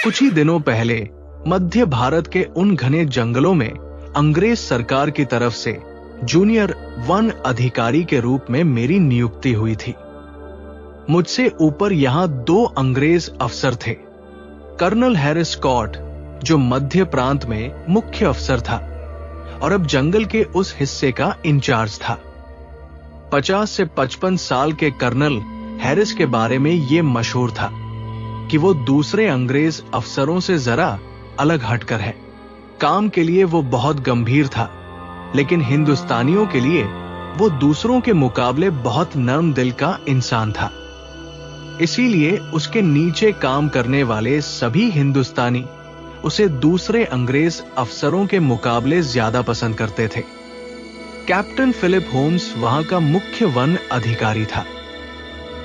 कुछ ही दिनों पहले मध्य भारत के उन घने जंगलों में अंग्रेज सरकार की तरफ से जूनियर वन अधिकारी के रूप में मेरी नियुक्ति हुई थी। मुझसे ऊपर यहां 2 अंग्रेज अफसर थे। कर्नल हैरिस स्कॉट, जो मध्य प्रांत में मुख्य अफसर था और अब जंगल के उस हिस्से का इंचार्ज था। 50 से 55 साल के कर्नल हैरिस के बारे में यह मशहूर था कि वो दूसरे अंग्रेज अफसरों से जरा अलग हटकर है। काम के लिए वो बहुत गंभीर था, लेकिन हिंदुस्तानियों के लिए वो दूसरों के मुकाबले बहुत नर्म दिल का इंसान था। इसीलिए उसके नीचे काम करने वाले सभी हिंदुस्तानी उसे दूसरे अंग्रेज अफसरों के मुकाबले ज्यादा पसंद करते थे। कैप्टन फिलिप होम्स वहां का मुख्य वन अधिकारी था।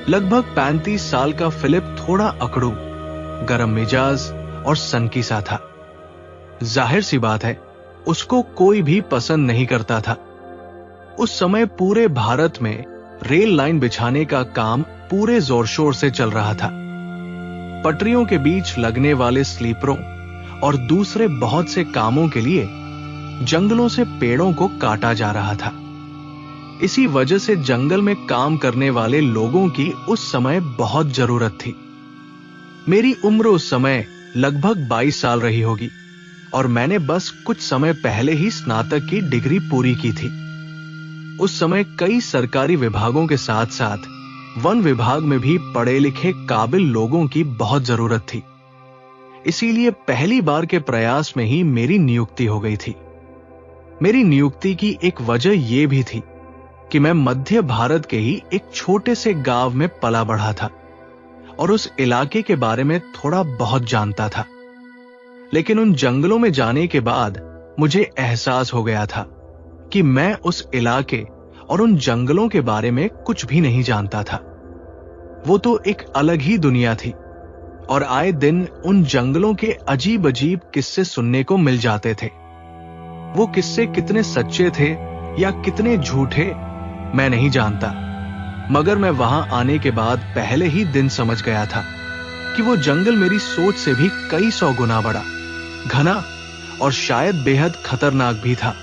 लगभग 35 साल का फिलिप थोड़ा अकड़ू, गरम मिजाज और सनकी सा था। जाहिर सी बात है, उसको कोई भी पसंद नहीं करता था। उस समय पूरे भारत में रेल लाइन बिछाने का काम पूरे जोर शोर से चल रहा था। पटरियों के बीच लगने वाले स्लीपरों और दूसरे बहुत से कामों के लिए जंगलों से पेड़ों को काटा जा रहा था। इसी वजह से जंगल में काम करने वाले लोगों की उस समय बहुत जरूरत थी। मेरी उम्र उस समय लगभग 22 साल रही होगी और मैंने बस कुछ समय पहले ही स्नातक की डिग्री पूरी की थी। उस समय कई सरकारी विभागों के साथ साथ वन विभाग में भी पढ़े लिखे काबिल लोगों की बहुत जरूरत थी। इसीलिए पहली बार के प्रयास में ही मेरी नियुक्ति हो गई थी। मेरी नियुक्ति की एक वजह यह भी थी कि मैं मध्य भारत के ही एक छोटे से गांव में पला बढ़ा था और उस इलाके के बारे में थोड़ा बहुत जानता था। लेकिन उन जंगलों में जाने के बाद मुझे एहसास हो गया था कि मैं उस इलाके और उन जंगलों के बारे में कुछ भी नहीं जानता था। वो तो एक अलग ही दुनिया थी और आए दिन उन जंगलों के अजीब अजीब किस्से सुनने को मिल जाते थे। वो किस्से कितने सच्चे थे या कितने झूठे मैं नहीं जानता, मगर मैं वहां आने के बाद पहले ही दिन समझ गया था कि वो जंगल मेरी सोच से भी कई 100 गुना बड़ा, घना और शायद बेहद खतरनाक भी था।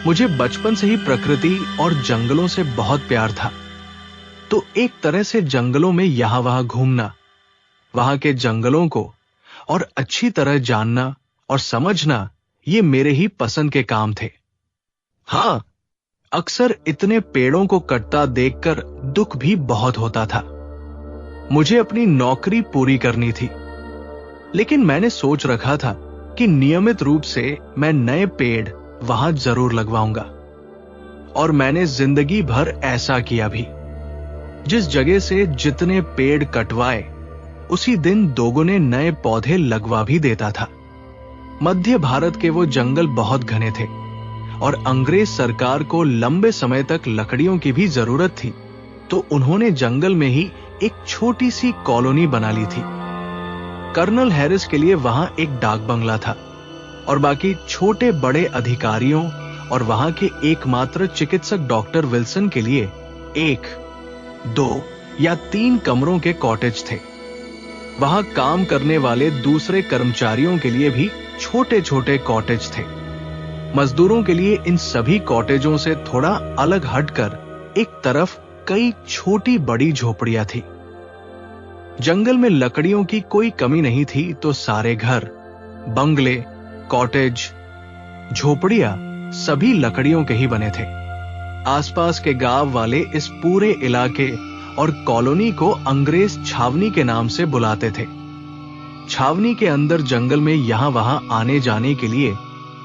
मुझे बचपन से ही प्रकृति और जंगलों से बहुत प्यार था, तो एक तरह से जंगलों में यहां वहां घूमना, वहां के जंगलों को और अच्छी तरह जानना और समझना, ये मेरे ही पसंद के काम थे। हां, अक्सर इतने पेड़ों को कटता देखकर दुख भी बहुत होता था। मुझे अपनी नौकरी पूरी करनी थी, लेकिन मैंने सोच रखा था कि नियमित रूप से मैं नए पेड़ वहां जरूर लगवाऊंगा, और मैंने जिंदगी भर ऐसा किया भी। जिस जगह से जितने पेड़ कटवाए, उसी दिन दोगुने नए पौधे लगवा भी देता था। मध्य भारत के वो जंगल बहुत घने थे और अंग्रेज सरकार को लंबे समय तक लकड़ियों की भी जरूरत थी, तो उन्होंने जंगल में ही एक छोटी सी कॉलोनी बना ली थी। कर्नल हैरिस के लिए वहां एक डाक बंगला था और बाकी छोटे बड़े अधिकारियों और वहां के एकमात्र चिकित्सक डॉक्टर विल्सन के लिए 1, 2 या 3 कमरों के कॉटेज थे। वहां काम करने वाले दूसरे कर्मचारियों के लिए भी छोटे छोटे कॉटेज थे। मजदूरों के लिए इन सभी कॉटेजों से थोड़ा अलग हटकर एक तरफ कई छोटी बड़ी झोपड़ियां थी। जंगल में लकड़ियों की कोई कमी नहीं थी, तो सारे घर, बंगले, कॉटेज, झोपड़ियां सभी लकड़ियों के ही बने थे। आसपास के गांव वाले इस पूरे इलाके और कॉलोनी को अंग्रेज छावनी के नाम से बुलाते थे। छावनी के अंदर जंगल में यहां वहां आने जाने के लिए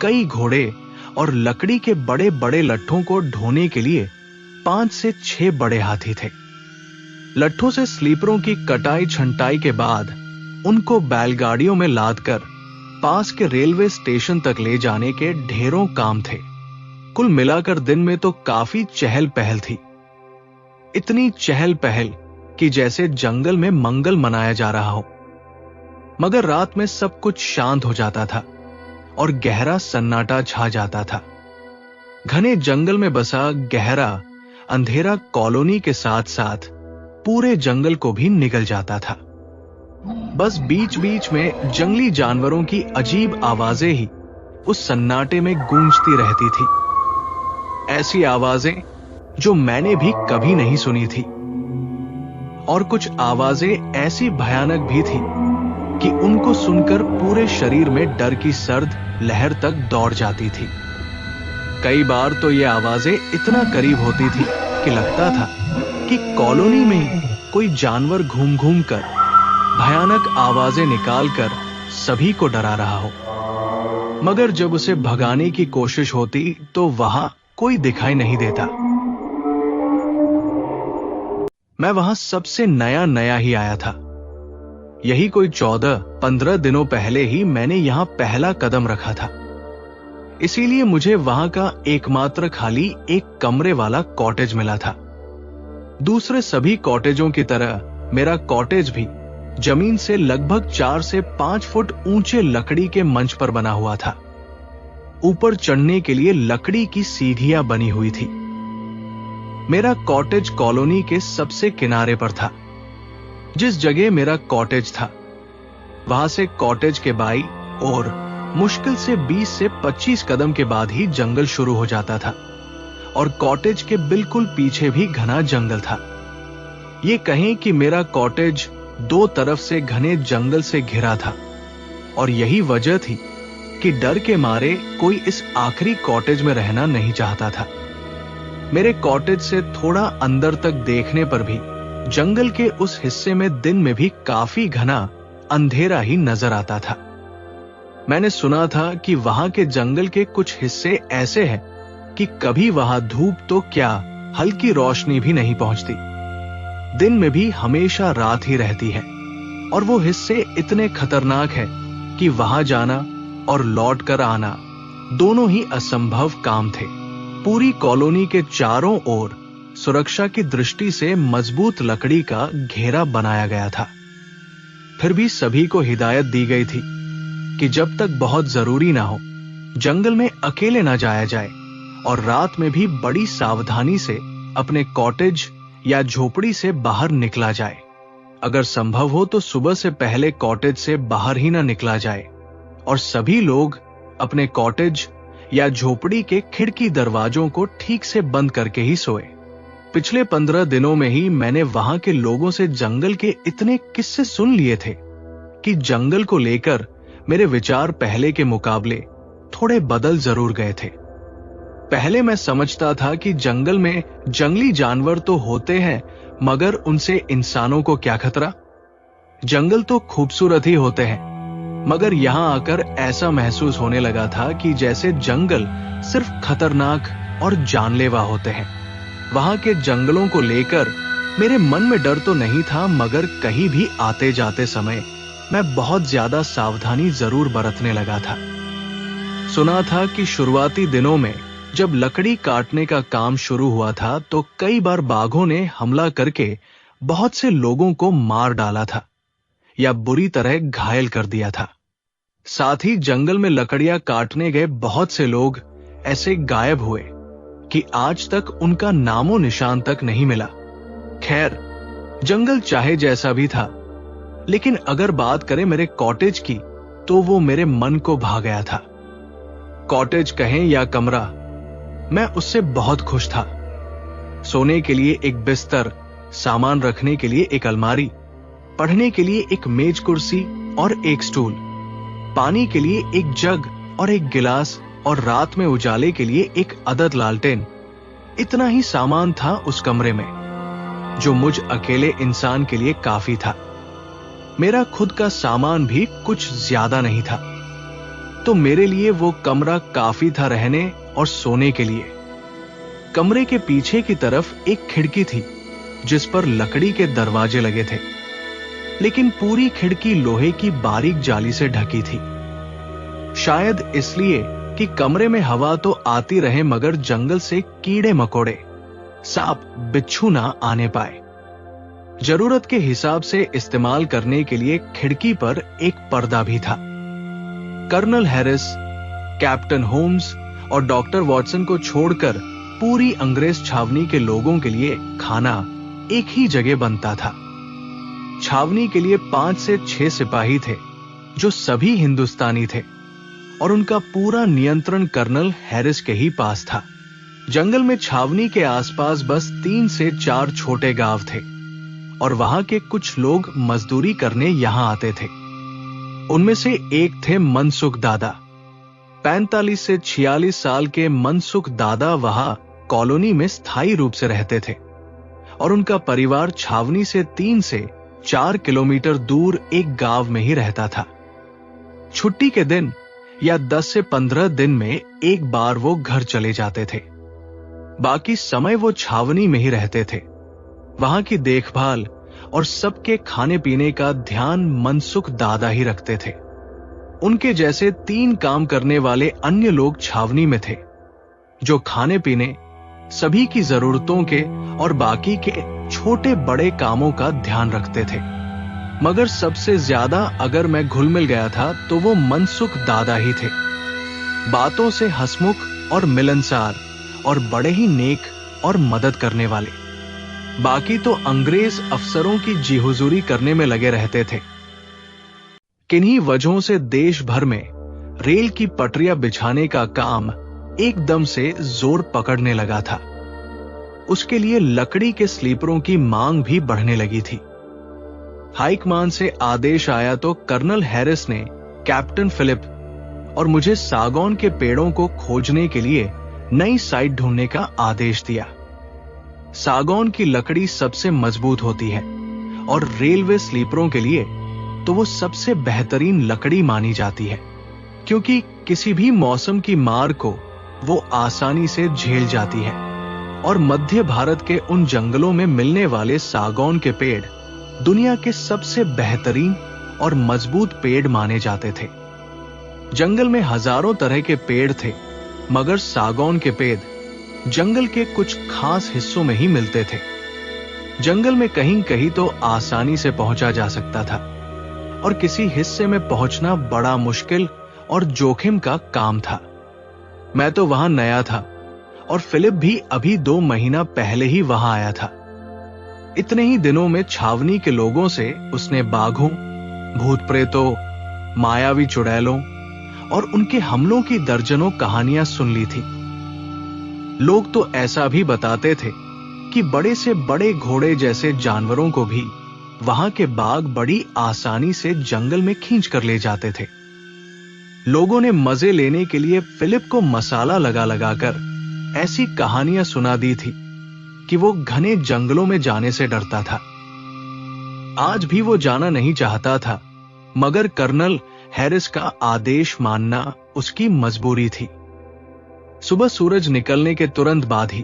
कई घोड़े और लकड़ी के बड़े बड़े लट्ठों को ढोने के लिए 5 से 6 बड़े हाथी थे। लट्ठों से स्लीपरों की कटाई छंटाई के बाद उनको बैलगाड़ियों में लादकर पास के रेलवे स्टेशन तक ले जाने के ढेरों काम थे। कुल मिलाकर दिन में तो काफी चहल पहल थी। इतनी चहल पहल कि जैसे जंगल में मंगल मनाया जा रहा हो। मगर रात में सब कुछ शांत हो जाता था और गहरा सन्नाटा छा जाता था। घने जंगल में बसा गहरा अंधेरा कॉलोनी के साथ साथ पूरे जंगल को भी निगल जाता था। बस बीच बीच में जंगली जानवरों की अजीब आवाजें ही उस सन्नाटे में गूंजती रहती थी। ऐसी आवाजें जो मैंने भी कभी नहीं सुनी थी। और कुछ आवाजें ऐसी भयानक भी थी कि उनको सुनकर पूरे शरीर में डर की सर्द लहर तक दौड़ जाती थी। कई बार तो ये आवाजें इतना करीब होती थी कि लगता था कि कॉलोनी में ही कोई जानवर घूम घूम कर भयानक आवाजें निकालकर सभी को डरा रहा हो। मगर जब उसे भगाने की कोशिश होती तो वहां कोई दिखाई नहीं देता। मैं वहां सबसे नया ही आया था। यही कोई 14-15 दिनों पहले ही मैंने यहां पहला कदम रखा था। इसीलिए मुझे वहां का एकमात्र खाली एक कमरे वाला कॉटेज मिला था। दूसरे सभी कॉटेजों की तरह मेरा कॉटेज भी जमीन से लगभग 4 से 5 फुट ऊंचे लकड़ी के मंच पर बना हुआ था। ऊपर चढ़ने के लिए लकड़ी की सीढ़ियां बनी हुई थी। मेरा कॉटेज कॉलोनी के सबसे किनारे पर था। जिस जगह मेरा कॉटेज था वहां से कॉटेज के बाई और मुश्किल से 20 से 25 कदम के बाद ही जंगल शुरू हो जाता था और कॉटेज के बिल्कुल पीछे भी घना जंगल था। ये कहें कि मेरा कॉटेज 2 तरफ से घने जंगल से घिरा था और यही वजह थी कि डर के मारे कोई इस आखिरी कॉटेज में रहना नहीं चाहता था। मेरे कॉटेज से थोड़ा अंदर तक देखने पर भी जंगल के उस हिस्से में दिन में भी काफी घना अंधेरा ही नजर आता था। मैंने सुना था कि वहां के जंगल के कुछ हिस्से ऐसे हैं कि कभी वहां धूप तो क्या हल्की रोशनी भी नहीं पहुंचती। दिन में भी हमेशा रात ही रहती है और वो हिस्से इतने खतरनाक है कि वहां जाना और लौट कर आना दोनों ही असंभव काम थे। पूरी कॉलोनी के चारों ओर सुरक्षा की दृष्टि से मजबूत लकड़ी का घेरा बनाया गया था। फिर भी सभी को हिदायत दी गई थी कि जब तक बहुत जरूरी ना हो जंगल में अकेले ना जाया जाए और रात में भी बड़ी सावधानी से अपने कॉटेज या झोपड़ी से बाहर निकला जाए। अगर संभव हो तो सुबह से पहले कॉटेज से बाहर ही ना निकला जाए और सभी लोग अपने कॉटेज या झोपड़ी के खिड़की दरवाजों को ठीक से बंद करके ही सोए। पिछले 15 दिनों में ही मैंने वहां के लोगों से जंगल के इतने किस्से सुन लिए थे कि जंगल को लेकर मेरे विचार पहले के मुकाबले थोड़े बदल जरूर गए थे। पहले मैं समझता था कि जंगल में जंगली जानवर तो होते हैं मगर उनसे इंसानों को क्या खतरा। जंगल तो खूबसूरत ही होते हैं मगर यहां आकर ऐसा महसूस होने लगा था कि जैसे जंगल सिर्फ खतरनाक और जानलेवा होते हैं। वहां के जंगलों को लेकर मेरे मन में डर तो नहीं था मगर कहीं भी आते जाते समय मैं बहुत ज्यादा सावधानी जरूर बरतने लगा था। सुना था कि शुरुआती दिनों में जब लकड़ी काटने का काम शुरू हुआ था तो कई बार बाघों ने हमला करके बहुत से लोगों को मार डाला था या बुरी तरह घायल कर दिया था। साथ ही जंगल में लकड़ियां काटने गए बहुत से लोग ऐसे गायब हुए कि आज तक उनका नामो निशान तक नहीं मिला। खैर, जंगल चाहे जैसा भी था लेकिन अगर बात करें मेरे कॉटेज की तो वो मेरे मन को भा गया था। कॉटेज कहें या कमरा, मैं उससे बहुत खुश था। सोने के लिए एक बिस्तर, सामान रखने के लिए एक अलमारी, पढ़ने के लिए एक मेज कुर्सी और एक स्टूल, पानी के लिए एक जग और एक गिलास और रात में उजाले के लिए एक अदद लालटेन। इतना ही सामान था उस कमरे में जो मुझ अकेले इंसान के लिए काफी था। मेरा खुद का सामान भी कुछ ज्यादा नहीं था तो मेरे लिए वो कमरा काफी था रहने और सोने के लिए। कमरे के पीछे की तरफ एक खिड़की थी जिस पर लकड़ी के दरवाजे लगे थे लेकिन पूरी खिड़की लोहे की बारीक जाली से ढकी थी। शायद इसलिए कि कमरे में हवा तो आती रहे मगर जंगल से कीड़े मकोड़े, सांप, बिच्छू ना आने पाए। जरूरत के हिसाब से इस्तेमाल करने के लिए खिड़की पर एक पर्दा भी था। कर्नल हैरिस, कैप्टन होम्स और डॉक्टर वॉटसन को छोड़कर पूरी अंग्रेज छावनी के लोगों के लिए खाना एक ही जगह बनता था। छावनी के लिए 5 से 6 सिपाही थे जो सभी हिंदुस्तानी थे और उनका पूरा नियंत्रण कर्नल हैरिस के ही पास था। जंगल में छावनी के आसपास बस 3 से 4 छोटे गांव थे और वहां के कुछ लोग मजदूरी करने यहां आते थे। उनमें से एक थे मनसुख दादा। 45 से 46 साल के मनसुख दादा वहां कॉलोनी में स्थायी रूप से रहते थे और उनका परिवार छावनी से 3 से 4 किलोमीटर दूर एक गांव में ही रहता था। छुट्टी के दिन या 10 से 15 दिन में एक बार वो घर चले जाते थे। बाकी समय वो छावनी में ही रहते थे। वहां की देखभाल और सबके खाने पीने का ध्यान मनसुख दादा ही रखते थे। उनके जैसे 3 काम करने वाले अन्य लोग छावनी में थे जो खाने पीने, सभी की जरूरतों के और बाकी के छोटे बड़े कामों का ध्यान रखते थे। मगर सबसे ज्यादा अगर मैं घुल मिल गया था तो वो मनसुख दादा ही थे। बातों से हंसमुख और मिलनसार और बड़े ही नेक और मदद करने वाले। बाकी तो अंग्रेज अफसरों की जी हुजूरी करने में लगे रहते थे। किन्हीं वजहों से देश भर में रेल की पटरियां बिछाने का काम एकदम से जोर पकड़ने लगा था। उसके लिए लकड़ी के स्लीपरों की मांग भी बढ़ने लगी थी। हाईकमान से आदेश आया तो कर्नल हैरिस ने कैप्टन फिलिप और मुझे सागौन के पेड़ों को खोजने के लिए नई साइट ढूंढने का आदेश दिया। सागौन की लकड़ी सबसे मजबूत होती है और रेलवे स्लीपरों के लिए तो वो सबसे बेहतरीन लकड़ी मानी जाती है, क्योंकि किसी भी मौसम की मार को वो आसानी से झेल जाती है। और मध्य भारत के उन जंगलों में मिलने वाले सागौन के पेड़ दुनिया के सबसे बेहतरीन और मजबूत पेड़ माने जाते थे। जंगल में हजारों तरह के पेड़ थे, मगर सागौन के पेड़ जंगल के कुछ खास हिस्सों में ही मिलते थे। जंगल में कहीं कहीं तो आसानी से पहुंचा जा सकता था और किसी हिस्से में पहुंचना बड़ा मुश्किल और जोखिम का काम था। मैं तो वहां नया था और फिलिप भी अभी 2 महीना पहले ही वहां आया था। इतने ही दिनों में छावनी के लोगों से उसने बाघों, भूत प्रेतों, मायावी चुड़ैलों और उनके हमलों की दर्जनों कहानियां सुन ली थी। लोग तो ऐसा भी बताते थे कि बड़े से बड़े घोड़े जैसे जानवरों को भी वहां के बाघ बड़ी आसानी से जंगल में खींच कर ले जाते थे। लोगों ने मजे लेने के लिए फिलिप को मसाला लगा लगाकर ऐसी कहानियां सुना दी थी कि वो घने जंगलों में जाने से डरता था। आज भी वो जाना नहीं चाहता था, मगर कर्नल हैरिस का आदेश मानना उसकी मजबूरी थी। सुबह सूरज निकलने के तुरंत बाद ही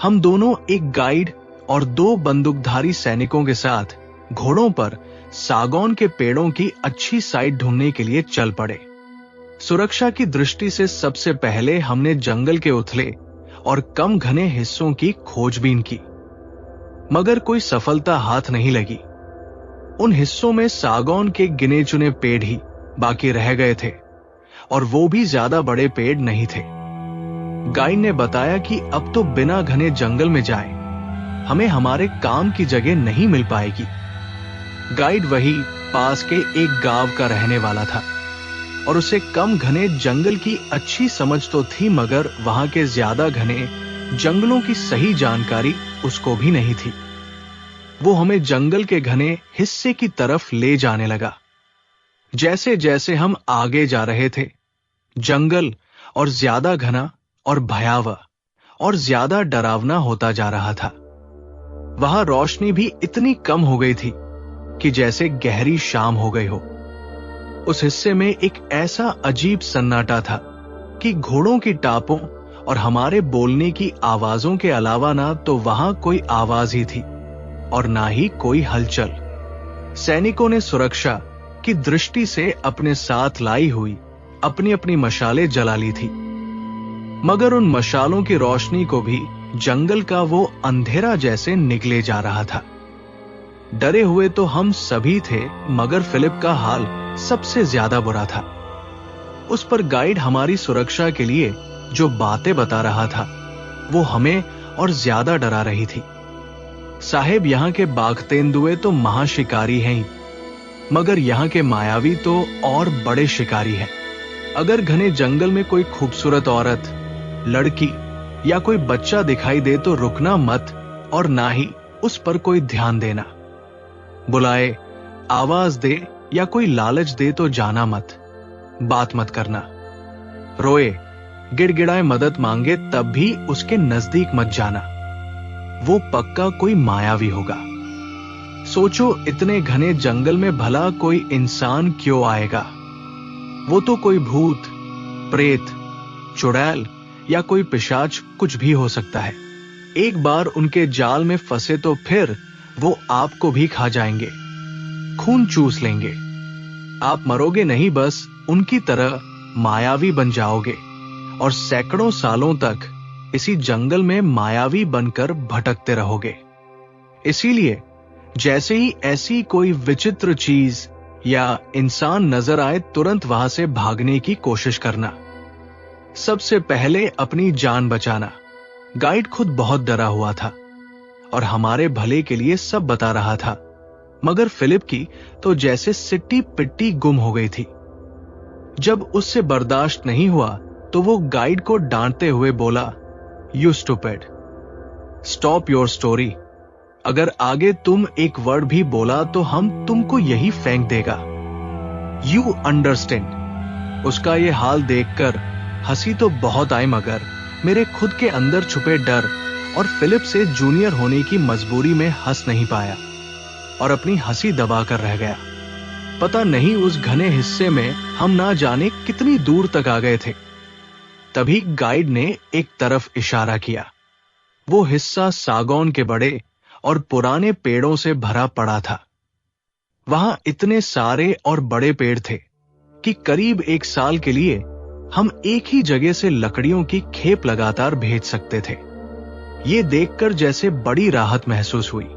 हम दोनों एक गाइड और 2 बंदूकधारी सैनिकों के साथ घोड़ों पर सागौन के पेड़ों की अच्छी साइट ढूंढने के लिए चल पड़े। सुरक्षा की दृष्टि से सबसे पहले हमने जंगल के उथले और कम घने हिस्सों की खोजबीन की, मगर कोई सफलता हाथ नहीं लगी। उन हिस्सों में सागौन के गिने चुने पेड़ ही बाकी रह गए थे और वो भी ज्यादा बड़े पेड़ नहीं थे। गाइड ने बताया कि अब तो बिना घने जंगल में जाए हमें हमारे काम की जगह नहीं मिल पाएगी। गाइड वही पास के एक गांव का रहने वाला था और उसे कम घने जंगल की अच्छी समझ तो थी, मगर वहां के ज्यादा घने जंगलों की सही जानकारी उसको भी नहीं थी। वो हमें जंगल के घने हिस्से की तरफ ले जाने लगा। जैसे जैसे हम आगे जा रहे थे, जंगल और ज्यादा घना और भयावह और ज्यादा डरावना होता जा रहा था। वहां रोशनी भी इतनी कम हो गई थी कि जैसे गहरी शाम हो गई हो। उस हिस्से में एक ऐसा अजीब सन्नाटा था कि घोड़ों की टापों और हमारे बोलने की आवाजों के अलावा ना तो वहां कोई आवाज ही थी और ना ही कोई हलचल। सैनिकों ने सुरक्षा की दृष्टि से अपने साथ लाई हुई अपनी अपनी मशालें जला ली थी, मगर उन मशालों की रोशनी को भी जंगल का वो अंधेरा जैसे निगले जा रहा था। डरे हुए तो हम सभी थे, मगर फिलिप का हाल सबसे ज्यादा बुरा था। उस पर गाइड हमारी सुरक्षा के लिए जो बातें बता रहा था वो हमें और ज्यादा डरा रही थी। साहेब, यहाँ के बाघ तेंदुए तो महाशिकारी हैं ही, मगर यहाँ के मायावी तो और बड़े शिकारी हैं। अगर घने जंगल में कोई खूबसूरत औरत, लड़की या कोई बच्चा दिखाई दे तो रुकना मत और ना ही उस पर कोई ध्यान देना। बुलाए, आवाज दे या कोई लालच दे तो जाना मत, बात मत करना। रोए, गिड़गिड़ाए मदद मांगे तब भी उसके नजदीक मत जाना। वो पक्का कोई मायावी होगा। सोचो, इतने घने जंगल में भला कोई इंसान क्यों आएगा? वो तो कोई भूत, प्रेत, चुड़ैल या कोई पिशाच कुछ भी हो सकता है। एक बार उनके जाल में फंसे तो फिर वो आपको भी खा जाएंगे, खून चूस लेंगे। आप मरोगे नहीं, बस उनकी तरह मायावी बन जाओगे और सैकड़ों सालों तक इसी जंगल में मायावी बनकर भटकते रहोगे। इसीलिए जैसे ही ऐसी कोई विचित्र चीज या इंसान नजर आए, तुरंत वहां से भागने की कोशिश करना। सबसे पहले अपनी जान बचाना। गाइड खुद बहुत डरा हुआ था और हमारे भले के लिए सब बता रहा था, मगर फिलिप की तो जैसे सिट्टी पिट्टी गुम हो गई थी। जब उससे बर्दाश्त नहीं हुआ तो वो गाइड को डांटते हुए बोला, you stupid, stop your story. अगर आगे तुम एक वर्ड भी बोला तो हम तुमको यही फेंक देगा। You understand. उसका ये हाल देखकर हंसी तो बहुत आई, मगर मेरे खुद के अंदर छुपे डर और फिलिप से जूनियर होने की मजबूरी में हंस नहीं पाया और अपनी हंसी दबाकर रह गया। पता नहीं उस घने हिस्से में हम ना जाने कितनी दूर तक आ गए थे। तभी गाइड ने एक तरफ इशारा किया। वो हिस्सा सागौन के बड़े और पुराने पेड़ों से भरा पड़ा था। वहां इतने सारे और बड़े पेड़ थे कि करीब 1 साल के लिए हम एक ही जगह से लकड़ियों की खेप लगातार भेज सकते थे। ये देखकर जैसे बड़ी राहत महसूस हुई।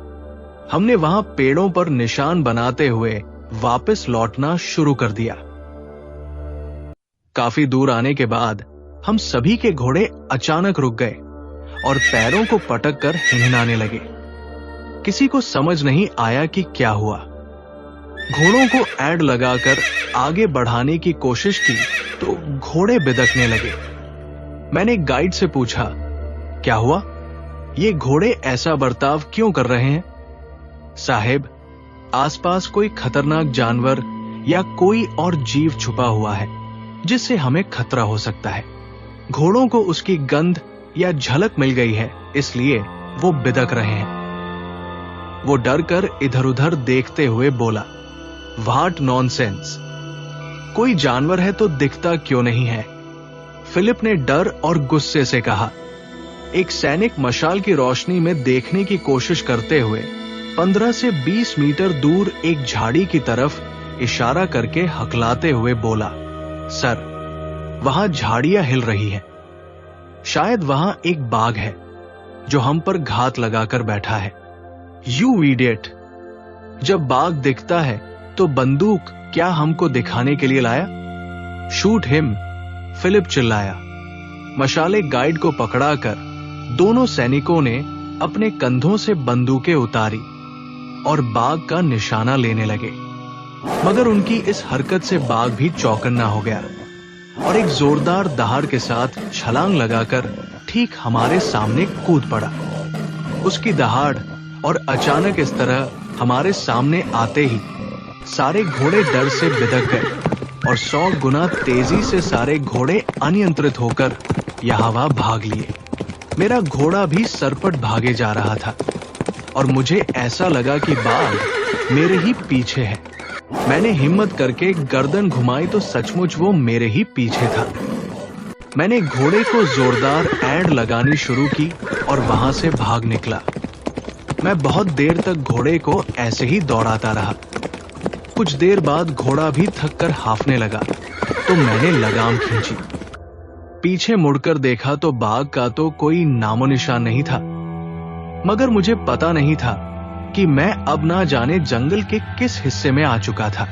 हमने वहां पेड़ों पर निशान बनाते हुए वापस लौटना शुरू कर दिया। काफी दूर आने के बाद हम सभी के घोड़े अचानक रुक गए और पैरों को पटक कर हिनहिनाने लगे। किसी को समझ नहीं आया कि क्या हुआ। घोड़ों को ऐड लगाकर आगे बढ़ाने की कोशिश की तो घोड़े बिदकने लगे। मैंने गाइड से पूछा, क्या हुआ? ये घोड़े ऐसा बर्ताव क्यों कर रहे हैं? साहेब, आसपास कोई खतरनाक जानवर या कोई और जीव छुपा हुआ है जिससे हमें खतरा हो सकता है। घोड़ों को उसकी गंध या झलक मिल गई है, इसलिए वो बिदक रहे हैं। वो डर कर इधर उधर देखते हुए बोला, व्हाट नॉनसेंस। कोई जानवर है तो दिखता क्यों नहीं है? फिलिप ने डर और गुस्से से कहा। एक सैनिक मशाल की रोशनी में देखने की कोशिश करते हुए 15 से 20 मीटर दूर एक झाड़ी की तरफ इशारा करके हकलाते हुए बोला, सर, वहां झाड़ियां हिल रही हैं। शायद वहां एक बाघ है जो हम पर घात लगाकर बैठा है। You idiot! जब बाघ दिखता है तो बंदूक क्या हमको दिखाने के लिए लाया? Shoot him! फिलिप चिल्लाया। मशाले गाइड को पकड़ाकर दोनों सैनिकों ने अपने कंधों से बंदूकें उतारी और बाघ का निशाना लेने लगे, मगर उनकी इस हरकत से बाघ भी चौकन्ना हो गया और एक जोरदार दहाड़ के साथ छलांग लगाकर ठीक हमारे सामने कूद पड़ा। उसकी दहाड़ और अचानक इस तरह हमारे सामने आते ही सारे घोड़े डर से बिदक गए और 100 गुना तेजी से सारे घोड़े अनियंत्रित होकर यहाँ वहां भाग लिए। मेरा घोड़ा भी सरपट भागे जा रहा था और मुझे ऐसा लगा कि बाघ मेरे ही पीछे है। मैंने हिम्मत करके गर्दन घुमाई तो सचमुच वो मेरे ही पीछे था। मैंने घोड़े को जोरदार ऐड लगानी शुरू की और वहां से भाग निकला। मैं बहुत देर तक घोड़े को ऐसे ही दौड़ाता रहा। कुछ देर बाद घोड़ा भी थक कर हांफने लगा तो मैंने लगाम खींची। पीछे मुड़कर देखा तो बाघ का तो कोई नामो निशान नहीं था, मगर मुझे पता नहीं था कि मैं अब ना जाने जंगल के किस हिस्से में आ चुका था।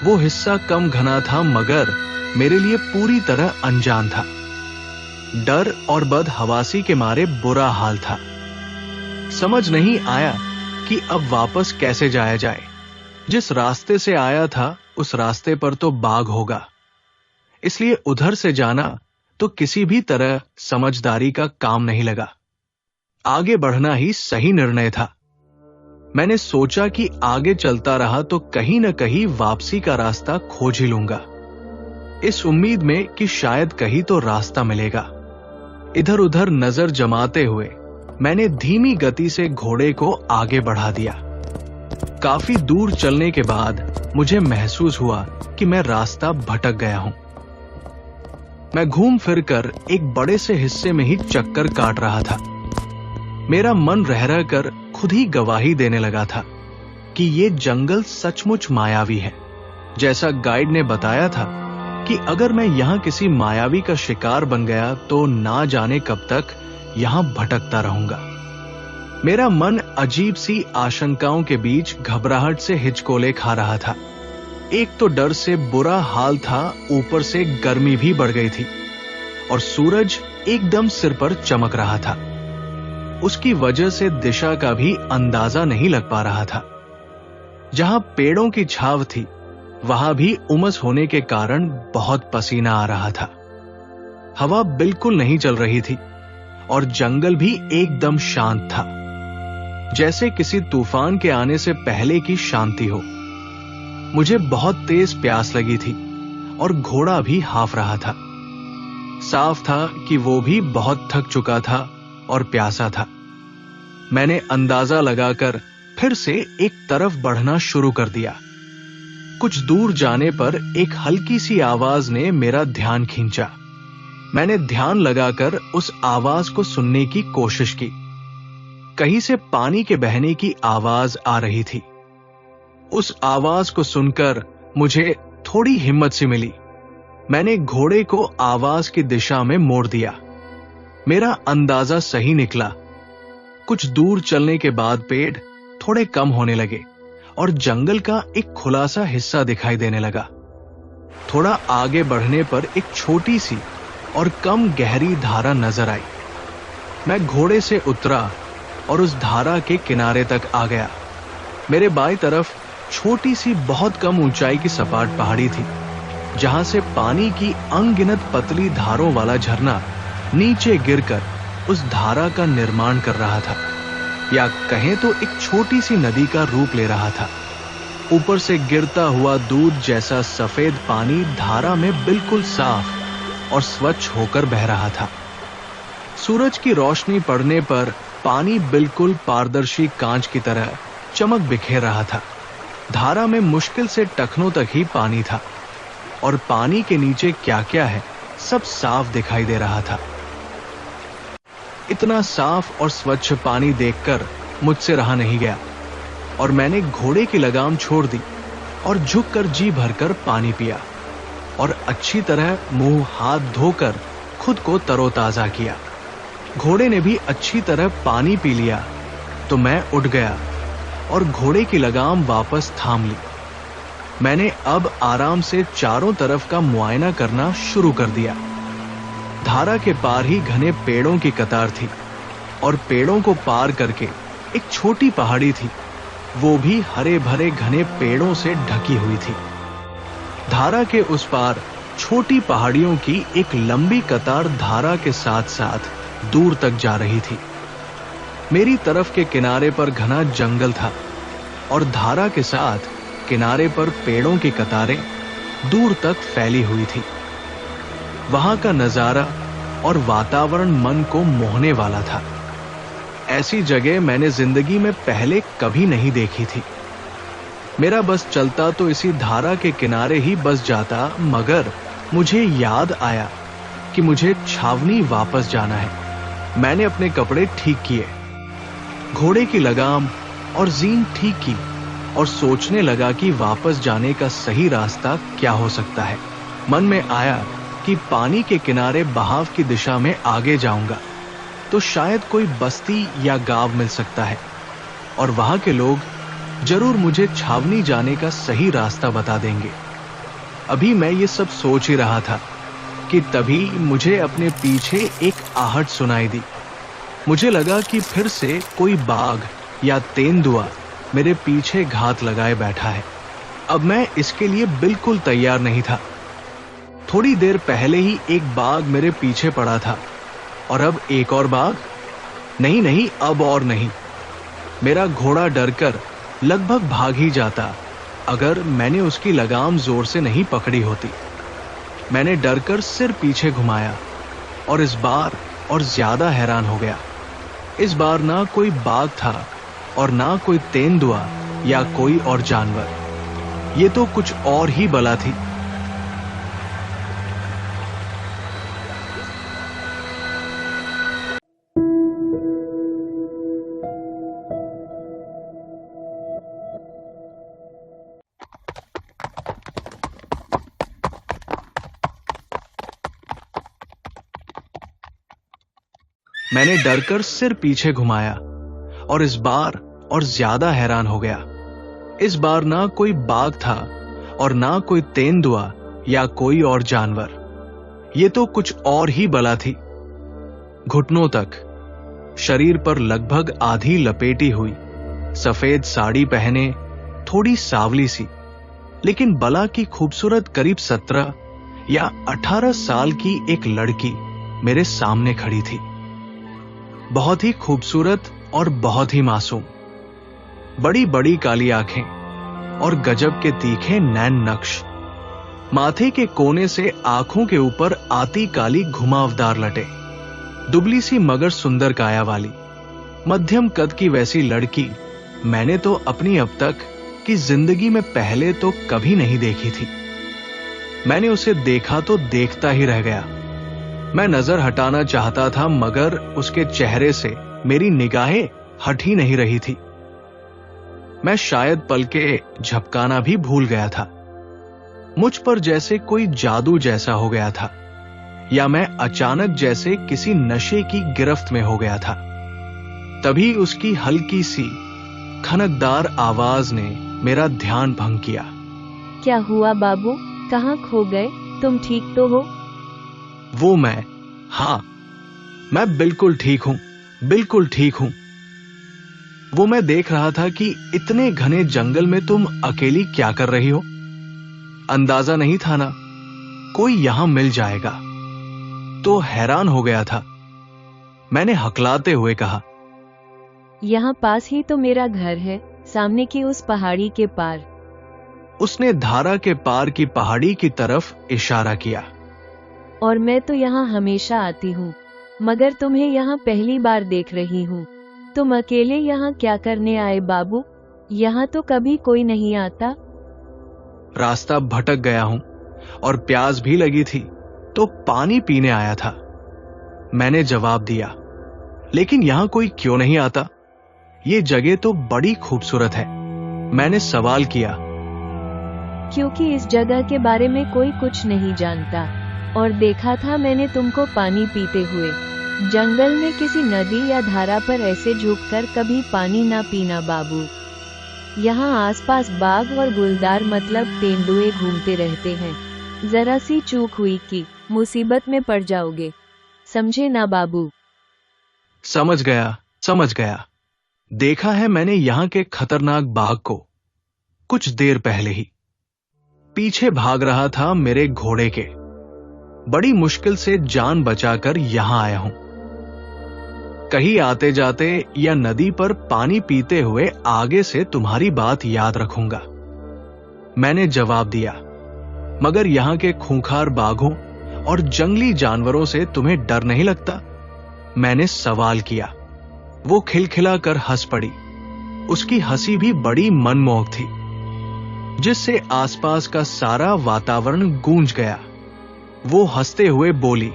वो हिस्सा कम घना था मगर मेरे लिए पूरी तरह अनजान था। डर और बदहवासी के मारे बुरा हाल था। समझ नहीं आया कि अब वापस कैसे जाया जाए। जिस रास्ते से आया था उस रास्ते पर तो बाघ होगा, इसलिए उधर से जाना तो किसी भी तरह समझदारी का काम नहीं लगा। आगे बढ़ना ही सही निर्णय था। मैंने सोचा कि आगे चलता रहा तो कहीं न कहीं वापसी का रास्ता खोज ही लूंगा, इस उम्मीद में कि शायद कहीं तो रास्ता मिलेगा। इधर उधर नजर जमाते हुए मैंने धीमी गति से घोड़े को आगे बढ़ा दिया। काफी दूर चलने के बाद मुझे महसूस हुआ कि मैं रास्ता भटक गया हूं। मैं घूम फिरकर एक बड़े से हिस्से में ही चक्कर काट रहा था। मेरा मन रह रह कर खुद ही गवाही देने लगा था कि ये जंगल सचमुच मायावी है। जैसा गाइड ने बताया था कि अगर मैं यहां किसी मायावी का शिकार बन गया तो ना जाने कब तक यहां भटकता रहूंगा। मेरा मन अजीब सी आशंकाओं के बीच घबराहट से हिचकोले खा रहा था। एक तो डर से बुरा हाल था, ऊपर से गर्मी भी बढ़ गई थी और सूरज एकदम सिर पर चमक रहा था। उसकी वजह से दिशा का भी अंदाजा नहीं लग पा रहा था। जहां पेड़ों की छाव थी वहां भी उमस होने के कारण बहुत पसीना आ रहा था। हवा बिल्कुल नहीं चल रही थी और जंगल भी एकदम शांत था, जैसे किसी तूफान के आने से पहले की शांति हो। मुझे बहुत तेज प्यास लगी थी और घोड़ा भी हाफ रहा था। साफ था कि वो भी बहुत थक चुका था और प्यासा था। मैंने अंदाजा लगाकर फिर से एक तरफ बढ़ना शुरू कर दिया। कुछ दूर जाने पर एक हल्की सी आवाज ने मेरा ध्यान खींचा। मैंने ध्यान लगाकर उस आवाज को सुनने की कोशिश की। कहीं से पानी के बहने की आवाज आ रही थी। उस आवाज को सुनकर मुझे थोड़ी हिम्मत सी मिली। मैंने घोड़े को आवाज की दिशा में मोड़ दिया। मेरा अंदाजा सही निकला। कुछ दूर चलने के बाद पेड़ थोड़े कम होने लगे और जंगल का एक खुला सा हिस्सा दिखाई देने लगा। थोड़ा आगे बढ़ने पर एक छोटी सी और कम गहरी धारा नजर आई। मैं घोड़े से उतरा और उस धारा के किनारे तक आ गया। मेरे बाईं तरफ छोटी सी बहुत कम ऊंचाई की सपाट पहाड़ी थी, जहां से पानी की अनगिनत पतली धारों वाला झरना नीचे गिरकर उस धारा का निर्माण कर रहा था, या कहें तो एक छोटी सी नदी का रूप ले रहा था। ऊपर से गिरता हुआ दूध जैसा सफेद पानी धारा में बिल्कुल साफ और स्वच्छ होकर बह रहा था। सूरज की रोशनी पड़ने पर पानी बिल्कुल पारदर्शी कांच की तरह चमक बिखेर रहा था। धारा में मुश्किल से टखनों तक ही पानी था और पानी के नीचे क्या क्या है सब साफ दिखाई दे रहा था। इतना साफ और स्वच्छ पानी देखकर मुझसे रहा नहीं गया और मैंने घोड़े की लगाम छोड़ दी और झुककर जी भरकर पानी पिया और अच्छी तरह मुंह हाथ धोकर खुद को तरोताजा किया। घोड़े ने भी अच्छी तरह पानी पी लिया तो मैं उठ गया और घोड़े की लगाम वापस थाम ली। मैंने अब आराम से चारों तरफ का मुआयना करना शुरू कर दिया। धारा के पार ही घने पेड़ों की कतार थी और पेड़ों को पार करके एक छोटी पहाड़ी थी, वो भी हरे भरे घने पेड़ों से ढकी हुई थी। धारा के उस पार छोटी पहाड़ियों की एक लंबी कतार धारा के साथ साथ दूर तक जा रही थी। मेरी तरफ के किनारे पर घना जंगल था और धारा के साथ किनारे पर पेड़ों की कतारें दूर तक फैली हुई थी। वहां का नजारा और वातावरण मन को मोहने वाला था। ऐसी जगह मैंने जिंदगी में पहले कभी नहीं देखी थी। मेरा बस चलता तो इसी धारा के किनारे ही बस जाता, मगर मुझे याद आया कि मुझे छावनी वापस जाना है। मैंने अपने कपड़े ठीक किए, घोड़े की लगाम और जीन ठीक की और सोचने लगा कि वापस जाने का सही रास्ता क्या हो सकता है। मन में आया कि पानी के किनारे बहाव की दिशा में आगे जाऊंगा तो शायद कोई बस्ती या गांव मिल सकता है और वहां के लोग जरूर मुझे छावनी जाने का सही रास्ता बता देंगे। अभी मैं ये सब सोच ही रहा था कि तभी मुझे अपने पीछे एक आहट सुनाई दी। मुझे लगा कि फिर से कोई बाघ या तेंदुआ मेरे पीछे घात लगाए बैठा है। अब मैं इसके लिए बिल्कुल तैयार नहीं था। थोड़ी देर पहले ही एक बाघ मेरे पीछे पड़ा था और अब एक और बाघ? नहीं नहीं, अब और नहीं। मेरा घोड़ा डरकर लगभग भाग ही जाता अगर मैंने उसकी लगाम जोर से नहीं पकड़ी होती। मैंने डरकर सिर पीछे घुमाया और इस बार और ज्यादा हैरान हो गया। इस बार ना कोई बाघ था और ना कोई तेंदुआ या कोई और जानवर। ये तो कुछ और ही बला थी। मैंने डरकर सिर पीछे घुमाया और इस बार और ज्यादा हैरान हो गया। इस बार ना कोई बाघ था और ना कोई तेंदुआ या कोई और जानवर। ये तो कुछ और ही बला थी। घुटनों तक, शरीर पर लगभग आधी लपेटी हुई, सफेद साड़ी पहने, थोड़ी सावली सी, लेकिन बला की खूबसूरत करीब 17 या 18 साल की एक लड़की मेरे सामने खड़ी थी। बहुत ही खूबसूरत और बहुत ही मासूम। बड़ी बड़ी काली आंखें और गजब के तीखे नैन नक्श। माथे के कोने से आंखों के ऊपर आती काली घुमावदार लटे। दुबली सी मगर सुंदर काया वाली मध्यम कद की वैसी लड़की मैंने तो अपनी अब तक की जिंदगी में पहले तो कभी नहीं देखी थी। मैंने उसे देखा तो देखता ही रह गया। मैं नजर हटाना चाहता था मगर उसके चेहरे से मेरी निगाहें हट ही नहीं रही थी। मैं शायद पलके झपकाना भी भूल गया था। मुझ पर जैसे कोई जादू जैसा हो गया था या मैं अचानक जैसे किसी नशे की गिरफ्त में हो गया था। तभी उसकी हल्की सी खनकदार आवाज ने मेरा ध्यान भंग किया। क्या हुआ बाबू, कहाँ खो गए? तुम ठीक तो हो? वो मैं, हाँ, मैं बिल्कुल ठीक हूं, बिल्कुल ठीक हूं। वो मैं देख रहा था कि इतने घने जंगल में तुम अकेली क्या कर रही हो। अंदाजा नहीं था ना कोई यहां मिल जाएगा। तो हैरान हो गया था। मैंने हकलाते हुए कहा, यहाँ पास ही तो मेरा घर है, सामने की उस पहाड़ी के पार। उसने धारा के पार की पहाड़ी की तरफ इशारा किया। और मैं तो यहाँ हमेशा आती हूँ, मगर तुम्हें यहाँ पहली बार देख रही हूँ। तुम अकेले यहाँ क्या करने आए बाबू? यहाँ तो कभी कोई नहीं आता। रास्ता भटक गया हूं और प्यास भी लगी थी तो पानी पीने आया था, मैंने जवाब दिया। लेकिन यहाँ कोई क्यों नहीं आता? ये जगह तो बड़ी खूबसूरत है, मैंने सवाल किया। क्योंकि इस जगह के बारे में कोई कुछ नहीं जानता और देखा था मैंने तुमको पानी पीते हुए। जंगल में किसी नदी या धारा पर ऐसे झुककर कभी पानी ना पीना बाबू। यहाँ आसपास बाघ और गुलदार मतलब तेंदुए घूमते रहते हैं। जरा सी चूक हुई कि मुसीबत में पड़ जाओगे, समझे ना बाबू? समझ गया, समझ गया। देखा है मैंने यहाँ के खतरनाक बाघ को कुछ देर पहले ही। पीछे भाग रहा था मेरे घोड़े के। बड़ी मुश्किल से जान बचाकर यहां आया हूं। कहीं आते जाते या नदी पर पानी पीते हुए आगे से तुम्हारी बात याद रखूंगा, मैंने जवाब दिया। मगर यहां के खूंखार बाघों और जंगली जानवरों से तुम्हें डर नहीं लगता? मैंने सवाल किया। वो खिलखिलाकर हंस पड़ी। उसकी हंसी भी बड़ी मनमोहक थी, जिससे आसपास का सारा वातावरण गूंज गया। वो हंसते हुए बोली,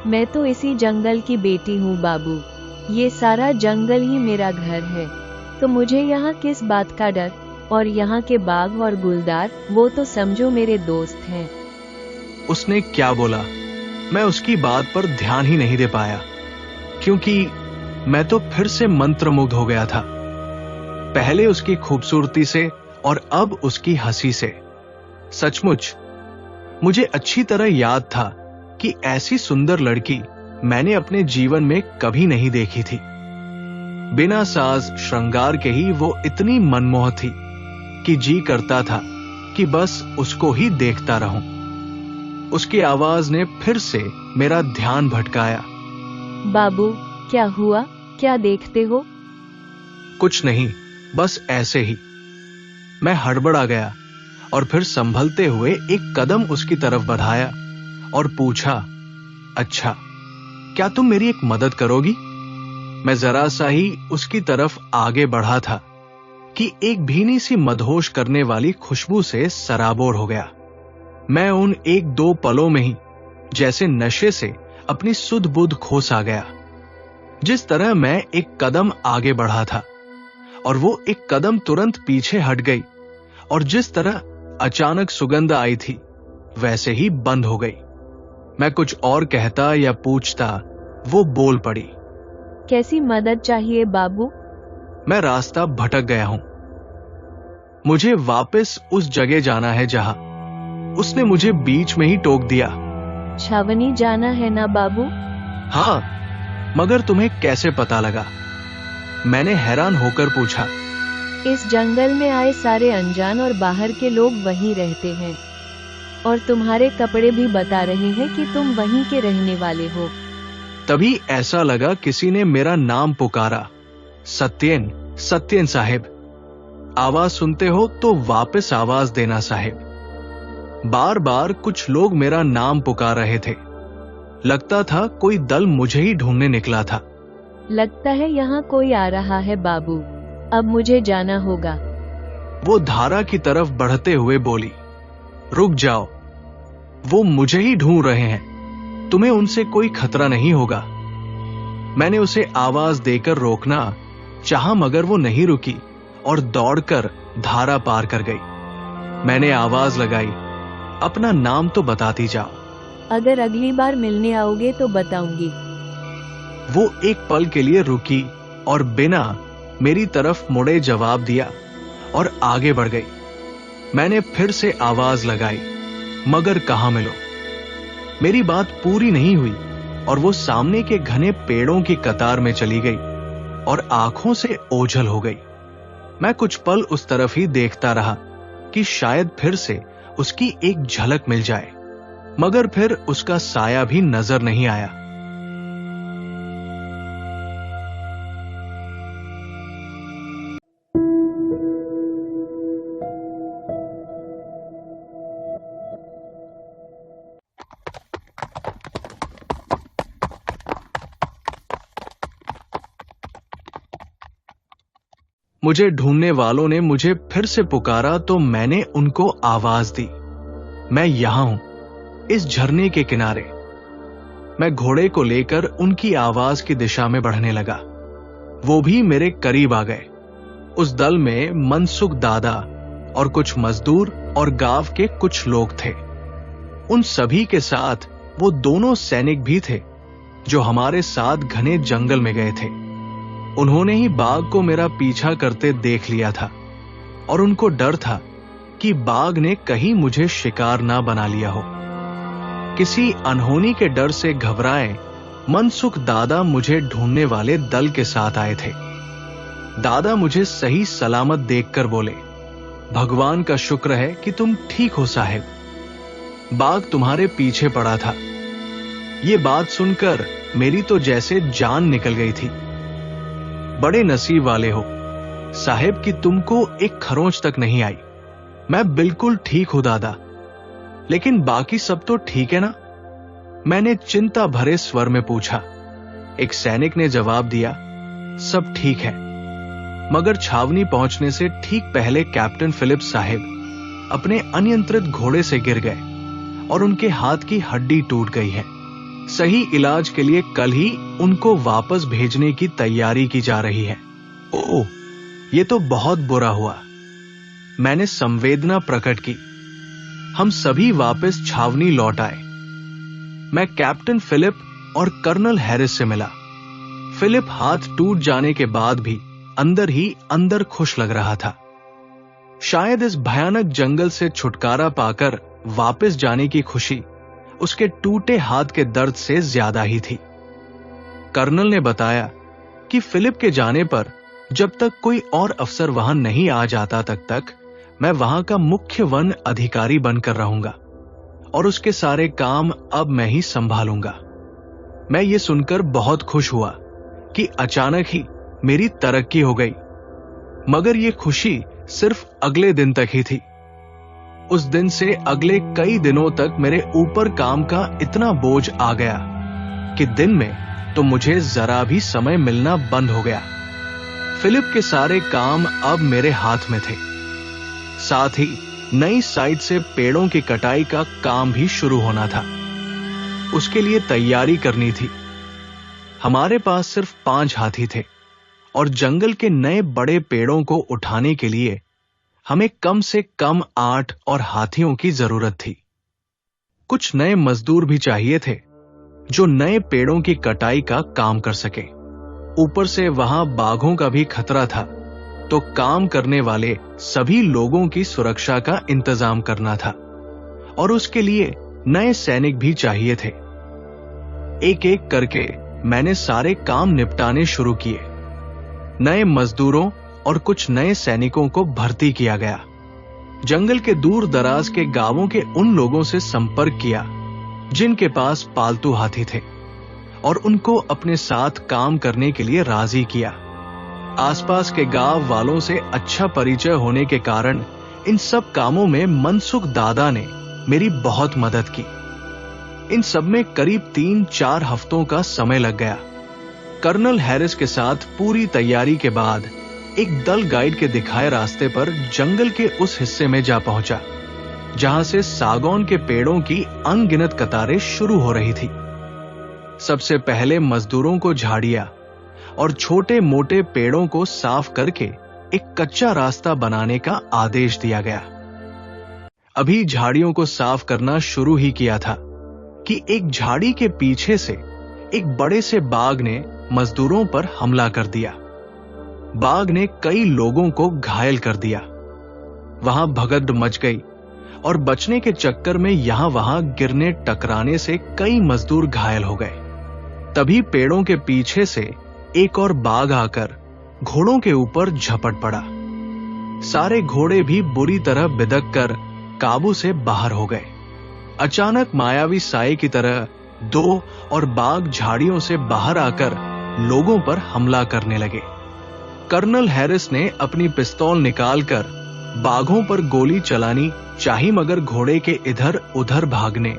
मैं तो इसी जंगल की बेटी हूँ बाबू। ये सारा जंगल ही मेरा घर है, तो मुझे यहाँ किस बात का डर? और यहाँ के बाघ और गुलदार वो तो समझो मेरे दोस्त हैं। उसने क्या बोला? मैं उसकी बात पर ध्यान ही नहीं दे पाया, क्योंकि मैं तो फिर से मंत्रमुग्ध हो गया था। पहले उसकी खूबसूरती से और अब उसकी हंसी से। सचमुच मुझे अच्छी तरह याद था कि ऐसी सुंदर लड़की मैंने अपने जीवन में कभी नहीं देखी थी। बिना साज श्रृंगार के ही वो इतनी मनमोहक थी कि जी करता था कि बस उसको ही देखता रहूं। उसकी आवाज ने फिर से मेरा ध्यान भटकाया। बाबू, क्या हुआ? क्या देखते हो? कुछ नहीं, बस ऐसे ही। मैं हड़बड़ा गया और फिर संभलते हुए एक कदम उसकी तरफ बढ़ाया और पूछा, अच्छा, क्या तुम मेरी एक मदद करोगी? मैं जरा सा ही उसकी तरफ आगे बढ़ा था कि एक भीनी सी मदहोश करने वाली खुशबू से सराबोर हो गया। मैं उन एक दो पलों में ही जैसे नशे से अपनी सुध बुध खो सा गया। जिस तरह मैं एक कदम आगे बढ़ा था और वो एक कदम तुरंत पीछे हट गई, और जिस तरह अचानक सुगंध आई थी वैसे ही बंद हो गई। मैं कुछ और कहता या पूछता, वो बोल पड़ी। कैसी मदद चाहिए बाबू? मैं रास्ता भटक गया हूं। मुझे वापस उस जगह जाना है जहां उसने मुझे बीच में ही टोक दिया। छावनी जाना है ना बाबू? हाँ, मगर तुम्हें कैसे पता लगा? मैंने हैरान होकर पूछा। इस जंगल में आए सारे अनजान और बाहर के लोग वहीं रहते हैं, और तुम्हारे कपड़े भी बता रहे हैं कि तुम वहीं के रहने वाले हो। तभी ऐसा लगा किसी ने मेरा नाम पुकारा, सत्येन, सत्येन साहिब। आवाज सुनते हो तो वापस आवाज देना साहिब। बार बार कुछ लोग मेरा नाम पुकार रहे थे। लगता था कोई दल मुझे ही ढूंढने निकला था। लगता है यहाँ कोई आ रहा है बाबू, अब मुझे जाना होगा। वो धारा की तरफ बढ़ते हुए बोली, रुक जाओ, वो मुझे ही ढूंढ रहे हैं, तुम्हें उनसे कोई खतरा नहीं होगा। मैंने उसे आवाज देकर रोकना चाहा, मगर वो नहीं रुकी और दौड़कर धारा पार कर गई। मैंने आवाज लगाई, अपना नाम तो बताती जाओ। अगर अगली बार मिलने आओगे तो बताऊंगी। वो एक पल के लिए रुकी और बिना मेरी तरफ मुड़े जवाब दिया और आगे बढ़ गई। मैंने फिर से आवाज लगाई, मगर कहां मिलो। मेरी बात पूरी नहीं हुई और वो सामने के घने पेड़ों की कतार में चली गई और आंखों से ओझल हो गई। मैं कुछ पल उस तरफ ही देखता रहा कि शायद फिर से उसकी एक झलक मिल जाए, मगर फिर उसका साया भी नजर नहीं आया। मुझे ढूंढने वालों ने मुझे फिर से पुकारा तो मैंने उनको आवाज दी, मैं यहां हूं, इस झरने के किनारे। मैं घोड़े को लेकर उनकी आवाज की दिशा में बढ़ने लगा। वो भी मेरे करीब आ गए। उस दल में मनसुख दादा और कुछ मजदूर और गांव के कुछ लोग थे। उन सभी के साथ वो दोनों सैनिक भी थे जो हमारे साथ घने जंगल में गए थे। उन्होंने ही बाघ को मेरा पीछा करते देख लिया था और उनको डर था कि बाघ ने कहीं मुझे शिकार ना बना लिया हो। किसी अनहोनी के डर से घबराए मनसुख दादा मुझे ढूंढने वाले दल के साथ आए थे। दादा मुझे सही सलामत देखकर बोले, भगवान का शुक्र है कि तुम ठीक हो साहिब। बाघ तुम्हारे पीछे पड़ा था। ये बात सुनकर मेरी तो जैसे जान निकल गई थी। बड़े नसीब वाले हो साहिब कि तुमको एक खरोंच तक नहीं आई। मैं बिल्कुल ठीक हूं दादा, लेकिन बाकी सब तो ठीक है ना? मैंने चिंता भरे स्वर में पूछा। एक सैनिक ने जवाब दिया, सब ठीक है, मगर छावनी पहुंचने से ठीक पहले कैप्टन फिलिप्स साहिब अपने अनियंत्रित घोड़े से गिर गए और उनके हाथ की हड्डी टूट गई है। सही इलाज के लिए कल ही उनको वापस भेजने की तैयारी की जा रही है। ओह, ये तो बहुत बुरा हुआ। मैंने संवेदना प्रकट की। हम सभी वापस छावनी लौट आए। मैं कैप्टन फिलिप और कर्नल हैरिस से मिला। फिलिप हाथ टूट जाने के बाद भी अंदर ही अंदर खुश लग रहा था। शायद इस भयानक जंगल से छुटकारा पाकर वापस जाने की खुशी उसके टूटे हाथ के दर्द से ज्यादा ही थी। कर्नल ने बताया कि फिलिप के जाने पर जब तक कोई और अफसर वहां नहीं आ जाता तक मैं वहां का मुख्य वन अधिकारी बनकर रहूंगा और उसके सारे काम अब मैं ही संभालूंगा। मैं ये सुनकर बहुत खुश हुआ कि अचानक ही मेरी तरक्की हो गई, मगर ये खुशी सिर्फ अगले दिन तक ही थी। उस दिन से अगले कई दिनों तक मेरे ऊपर काम का इतना बोझ आ गया कि दिन में तो मुझे जरा भी समय मिलना बंद हो गया। फिलिप के सारे काम अब मेरे हाथ में थे। साथ ही नई साइट से पेड़ों की कटाई का काम भी शुरू होना था। उसके लिए तैयारी करनी थी। हमारे पास सिर्फ 5 हाथी थे और जंगल के नए बड़े पेड़ों को उठाने के लिए हमें कम से कम 8 और हाथियों की जरूरत थी। कुछ नए मजदूर भी चाहिए थे जो नए पेड़ों की कटाई का काम कर सके। ऊपर से वहां बाघों का भी खतरा था, तो काम करने वाले सभी लोगों की सुरक्षा का इंतजाम करना था और उसके लिए नए सैनिक भी चाहिए थे। एक एक करके मैंने सारे काम निपटाने शुरू किए। नए मजदूरों और कुछ नए सैनिकों को भर्ती किया गया। जंगल के दूर दराज के गांवों के उन लोगों से संपर्क किया जिनके पास पालतू हाथी थे और उनको अपने साथ काम करने के लिए राजी किया। आसपास के गांव वालों से अच्छा परिचय होने के कारण इन सब कामों में मनसुख दादा ने मेरी बहुत मदद की। इन सब में करीब 3-4 हफ्तों का समय लग गया। कर्नल हैरिस के साथ पूरी तैयारी के बाद एक दल गाइड के दिखाए रास्ते पर जंगल के उस हिस्से में जा पहुंचा जहां से सागौन के पेड़ों की अनगिनत कतारें शुरू हो रही थी। सबसे पहले मजदूरों को झाड़ियां और छोटे मोटे पेड़ों को साफ करके एक कच्चा रास्ता बनाने का आदेश दिया गया। अभी झाड़ियों को साफ करना शुरू ही किया था कि एक झाड़ी के पीछे से एक बड़े से बाघ ने मजदूरों पर हमला कर दिया। बाघ ने कई लोगों को घायल कर दिया। वहां भगदड़ मच गई और बचने के चक्कर में यहां वहां गिरने टकराने से कई मजदूर घायल हो गए। तभी पेड़ों के पीछे से एक और बाघ आकर घोड़ों के ऊपर झपट पड़ा। सारे घोड़े भी बुरी तरह बिदक कर काबू से बाहर हो गए। अचानक मायावी साए की तरह 2 और बाघ झाड़ियों से बाहर आकर लोगों पर हमला करने लगे। कर्नल हैरिस ने अपनी पिस्तौल निकालकर बाघों पर गोली चलानी चाही, मगर घोड़े के इधर उधर भागने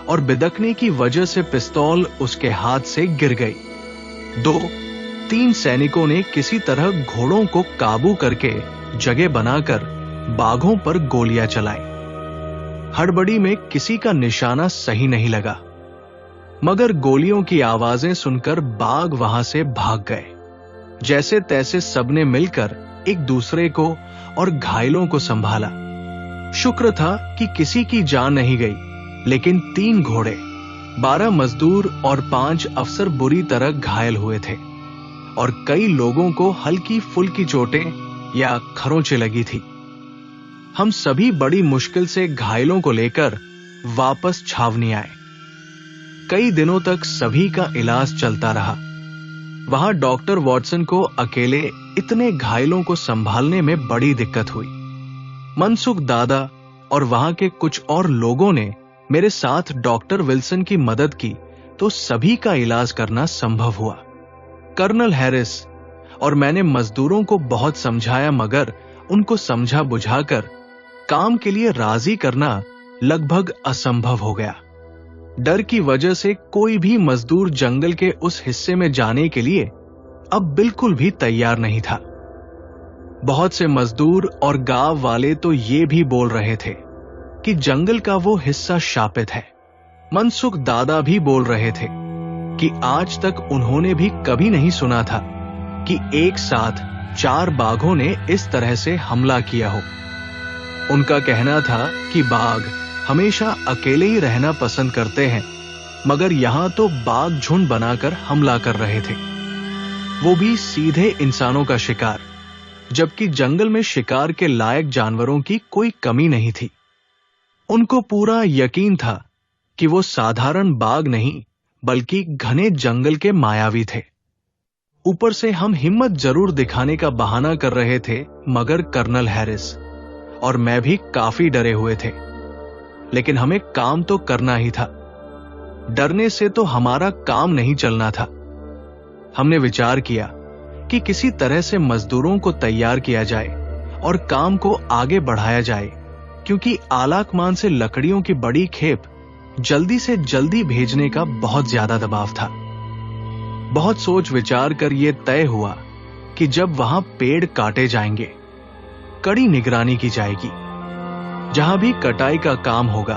और बिदकने की वजह से पिस्तौल उसके हाथ से गिर गई। 2-3 सैनिकों ने किसी तरह घोड़ों को काबू करके जगह बनाकर बाघों पर गोलियां चलाई। हड़बड़ी में किसी का निशाना सही नहीं लगा, मगर गोलियों की आवाजें सुनकर बाघ वहां से भाग गए। जैसे तैसे सबने मिलकर एक दूसरे को और घायलों को संभाला। शुक्र था कि किसी की जान नहीं गई, लेकिन 3 घोड़े, 12 मजदूर और 5 अफसर बुरी तरह घायल हुए थे और कई लोगों को हल्की फुल्की चोटें या खरोंचें लगी थी। हम सभी बड़ी मुश्किल से घायलों को लेकर वापस छावनी आए। कई दिनों तक सभी का इलाज चलता रहा। वहां डॉक्टर वॉटसन को अकेले इतने घायलों को संभालने में बड़ी दिक्कत हुई। मनसुख दादा और वहां के कुछ और लोगों ने मेरे साथ डॉक्टर विल्सन की मदद की, तो सभी का इलाज करना संभव हुआ। कर्नल हैरिस और मैंने मजदूरों को बहुत समझाया, मगर उनको समझा बुझाकर काम के लिए राजी करना लगभग असंभव हो गया। डर की वजह से कोई भी मजदूर जंगल के उस हिस्से में जाने के लिए अब बिल्कुल भी तैयार नहीं था। बहुत से मजदूर और गांव वाले तो ये भी बोल रहे थे कि जंगल का वो हिस्सा शापित है। मनसुख दादा भी बोल रहे थे कि आज तक उन्होंने भी कभी नहीं सुना था कि एक साथ 4 बाघों ने इस तरह से हमला किया हो। उनका कहना था कि बाघ हमेशा अकेले ही रहना पसंद करते हैं, मगर यहां तो बाघ झुंड बनाकर हमला कर रहे थे, वो भी सीधे इंसानों का शिकार, जबकि जंगल में शिकार के लायक जानवरों की कोई कमी नहीं थी। उनको पूरा यकीन था कि वो साधारण बाघ नहीं बल्कि घने जंगल के मायावी थे। ऊपर से हम हिम्मत जरूर दिखाने का बहाना कर रहे थे, मगर कर्नल हैरिस और मैं भी काफी डरे हुए थे। लेकिन हमें काम तो करना ही था। डरने से तो हमारा काम नहीं चलना था। हमने विचार किया कि किसी तरह से मजदूरों को तैयार किया जाए और काम को आगे बढ़ाया जाए, क्योंकि आलाकमान से लकड़ियों की बड़ी खेप जल्दी से जल्दी भेजने का बहुत ज्यादा दबाव था। बहुत सोच विचार कर यह तय हुआ कि जब वहां पेड़ काटे जाएंगे, कड़ी निगरानी की जाएगी। जहां भी कटाई का काम होगा,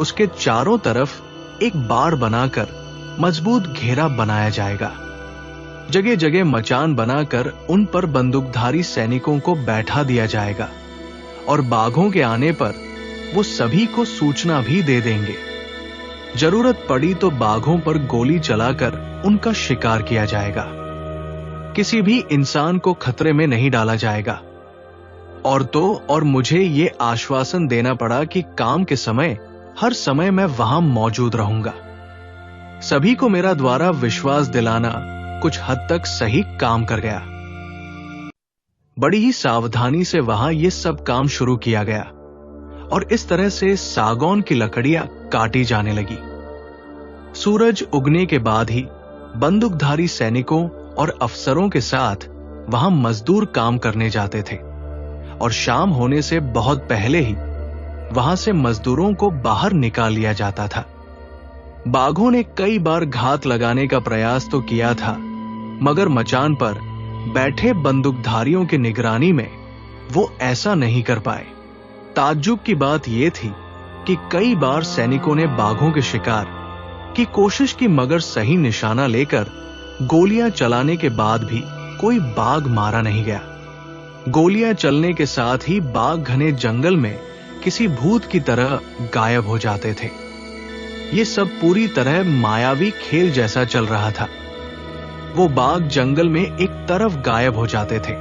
उसके चारों तरफ एक बाड़ बनाकर मजबूत घेरा बनाया जाएगा। जगह जगह मचान बनाकर उन पर बंदूकधारी सैनिकों को बैठा दिया जाएगा और बाघों के आने पर वो सभी को सूचना भी दे देंगे। जरूरत पड़ी तो बाघों पर गोली चलाकर उनका शिकार किया जाएगा। किसी भी इंसान को खतरे में नहीं डाला जाएगा। और मुझे ये आश्वासन देना पड़ा कि काम के समय हर समय मैं वहां मौजूद रहूंगा। सभी को मेरा द्वारा विश्वास दिलाना कुछ हद तक सही काम कर गया। बड़ी ही सावधानी से वहां ये सब काम शुरू किया गया और इस तरह से सागौन की लकड़ियां काटी जाने लगी। सूरज उगने के बाद ही बंदूकधारी सैनिकों और अफसरों के साथ वहां मजदूर काम करने जाते थे और शाम होने से बहुत पहले ही वहां से मजदूरों को बाहर निकाल लिया जाता था। बाघों ने कई बार घात लगाने का प्रयास तो किया था, मगर मचान पर बैठे बंदूकधारियों की निगरानी में वो ऐसा नहीं कर पाए। ताज्जुब की बात यह थी कि कई बार सैनिकों ने बाघों के शिकार की कोशिश की, मगर सही निशाना लेकर गोलियां चलाने के बाद भी कोई बाघ मारा नहीं गया। गोलियां चलने के साथ ही बाघ घने जंगल में किसी भूत की तरह गायब हो जाते थे। ये सब पूरी तरह मायावी खेल जैसा चल रहा था। वो बाघ जंगल में एक तरफ गायब हो जाते थे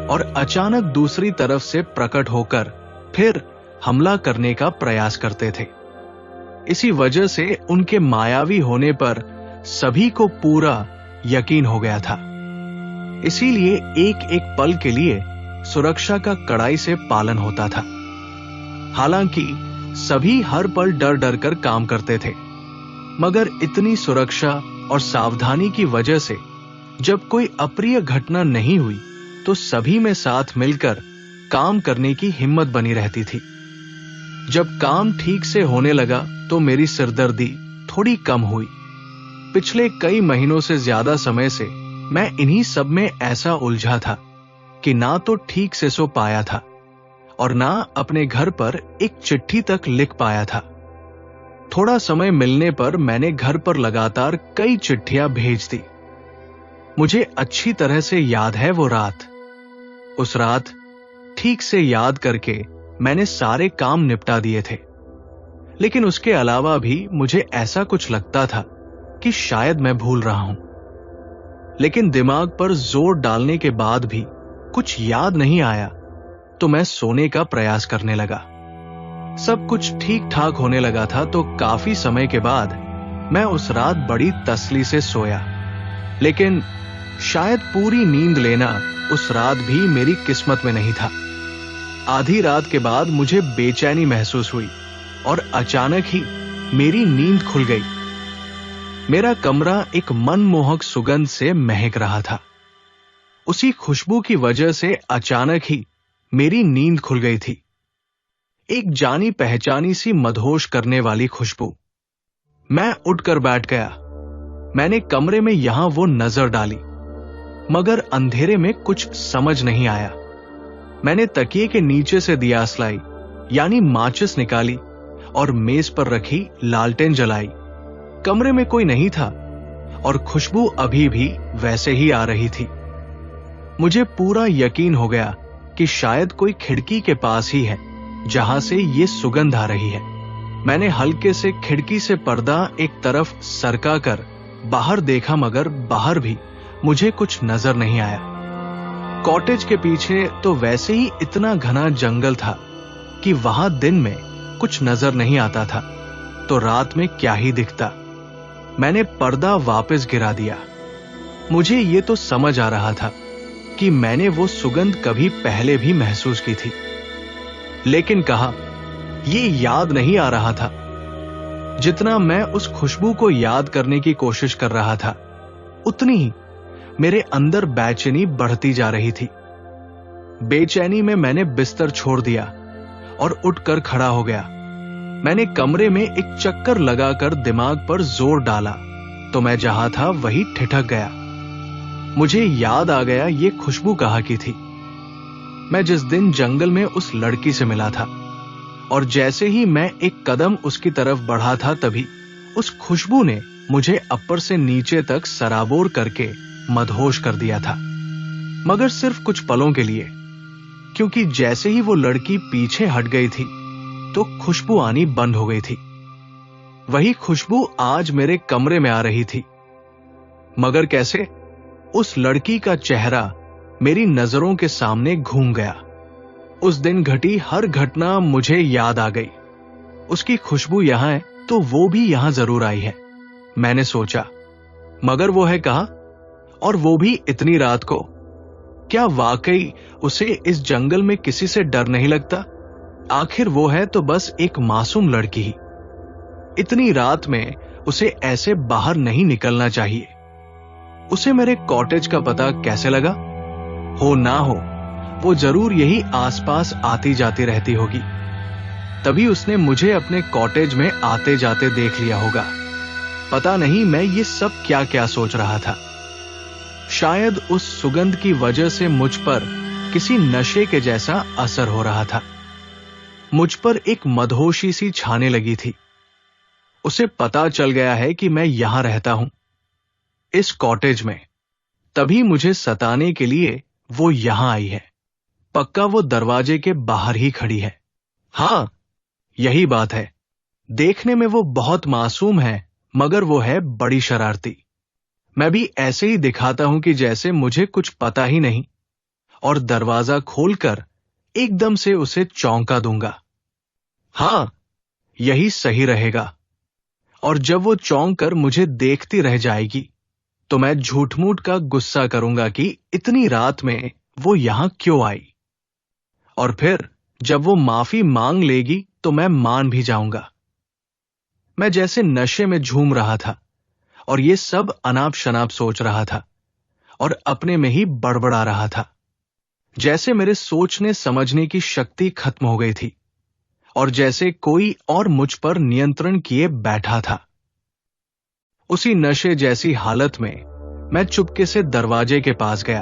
और अचानक दूसरी तरफ से प्रकट होकर फिर हमला करने का प्रयास करते थे। इसी वजह से उनके मायावी होने पर सभी को पूरा यकीन हो गया था। इसीलिए एक एक पल के लिए सुरक्षा का कड़ाई से पालन होता था। हालांकि सभी हर पल डर डर कर काम करते थे, मगर इतनी सुरक्षा और सावधानी की वजह से जब कोई अप्रिय घटना नहीं हुई तो सभी में साथ मिलकर काम करने की हिम्मत बनी रहती थी। जब काम ठीक से होने लगा तो मेरी सिरदर्दी थोड़ी कम हुई। पिछले कई महीनों से ज्यादा समय से मैं इन्हीं सब में ऐसा उलझा था कि ना तो ठीक से सो पाया था और ना अपने घर पर एक चिट्ठी तक लिख पाया था। थोड़ा समय मिलने पर मैंने घर पर लगातार कई चिट्ठियां भेज दी। मुझे अच्छी तरह से याद है वो रात। उस रात ठीक से याद करके मैंने सारे काम निपटा दिए थे, लेकिन उसके अलावा भी मुझे ऐसा कुछ लगता था कि शायद मैं भूल रहा हूं। लेकिन दिमाग पर जोर डालने के बाद भी कुछ याद नहीं आया तो मैं सोने का प्रयास करने लगा। सब कुछ ठीक ठाक होने लगा था तो काफी समय के बाद मैं उस रात बड़ी तसल्ली से सोया। लेकिन शायद पूरी नींद लेना उस रात भी मेरी किस्मत में नहीं था। आधी रात के बाद मुझे बेचैनी महसूस हुई और अचानक ही मेरी नींद खुल गई। मेरा कमरा एक मनमोहक सुगंध से महक रहा था। उसी खुशबू की वजह से अचानक ही मेरी नींद खुल गई थी। एक जानी पहचानी सी मदहोश करने वाली खुशबू। मैं उठकर बैठ गया। मैंने कमरे में यहां वो नजर डाली, मगर अंधेरे में कुछ समझ नहीं आया। मैंने तकिए के नीचे से दियासलाई यानी माचिस निकाली और मेज पर रखी लालटेन जलाई। कमरे में कोई नहीं था और खुशबू अभी भी वैसे ही आ रही थी। मुझे पूरा यकीन हो गया कि शायद कोई खिड़की के पास ही है जहां से ये सुगंध आ रही है। मैंने हल्के से खिड़की से पर्दा एक तरफ सरका कर बाहर देखा, मगर बाहर भी मुझे कुछ नजर नहीं आया। कॉटेज के पीछे तो वैसे ही इतना घना जंगल था कि वहां दिन में कुछ नजर नहीं आता था। तो रात में क्या ही दिखता। मैंने पर्दा वापस गिरा दिया। मुझे ये तो समझ आ रहा था कि मैंने वो सुगंध कभी पहले भी महसूस की थी, लेकिन कहा ये याद नहीं आ रहा था। जितना मैं उस खुशबू को याद करने की कोशिश कर रहा था, उतनी ही मेरे अंदर बेचैनी बढ़ती जा रही थी। बेचैनी में मैंने बिस्तर छोड़ दिया और उठकर खड़ा हो गया। मैंने कमरे में एक चक्कर लगाकर दिमाग पर जोर डाला तो मैं जहां था वही ठिठक गया। मुझे याद आ गया ये खुशबू कहाँ की थी। मैं जिस दिन जंगल में उस लड़की से मिला था, और जैसे ही मैं एक कदम उसकी तरफ बढ़ा था तभी उस खुशबू ने मुझे ऊपर से नीचे तक सराबोर करके मदहोश कर दिया था, मगर सिर्फ कुछ पलों के लिए, क्योंकि जैसे ही वो लड़की पीछे हट गई थी तो खुशबू आनी बंद हो गई थी। वही खुशबू आज मेरे कमरे में आ रही थी, मगर कैसे? उस लड़की का चेहरा मेरी नजरों के सामने घूम गया। उस दिन घटी हर घटना मुझे याद आ गई। उसकी खुशबू यहां है तो वो भी यहां जरूर आई है, मैंने सोचा। मगर वो है कहां, और वो भी इतनी रात को? क्या वाकई उसे इस जंगल में किसी से डर नहीं लगता? आखिर वो है तो बस एक मासूम लड़की ही। इतनी रात में उसे ऐसे बाहर नहीं निकलना चाहिए। उसे मेरे कॉटेज का पता कैसे लगा? हो ना हो, वो जरूर यही आसपास आती जाती रहती होगी, तभी उसने मुझे अपने कॉटेज में आते जाते देख लिया होगा। पता नहीं मैं ये सब क्या क्या सोच रहा था। शायद उस सुगंध की वजह से मुझ पर किसी नशे के जैसा असर हो रहा था। मुझ पर एक मदहोशी सी छाने लगी थी। उसे पता चल गया है कि मैं यहां रहता हूं, इस कॉटेज में, तभी मुझे सताने के लिए वो यहां आई है। पक्का वो दरवाजे के बाहर ही खड़ी है। हां, यही बात है। देखने में वो बहुत मासूम है, मगर वो है बड़ी शरारती। मैं भी ऐसे ही दिखाता हूं कि जैसे मुझे कुछ पता ही नहीं, और दरवाजा खोलकर एकदम से उसे चौंका दूंगा। हां, यही सही रहेगा। और जब वो चौंक कर मुझे देखती रह जाएगी तो मैं झूठ मूठ का गुस्सा करूंगा कि इतनी रात में वो यहां क्यों आई, और फिर जब वो माफी मांग लेगी तो मैं मान भी जाऊंगा। मैं जैसे नशे में झूम रहा था और ये सब अनाप शनाप सोच रहा था और अपने में ही बड़बड़ा रहा था, जैसे मेरे सोचने समझने की शक्ति खत्म हो गई थी और जैसे कोई और मुझ पर नियंत्रण किए बैठा था। उसी नशे जैसी हालत में मैं चुपके से दरवाजे के पास गया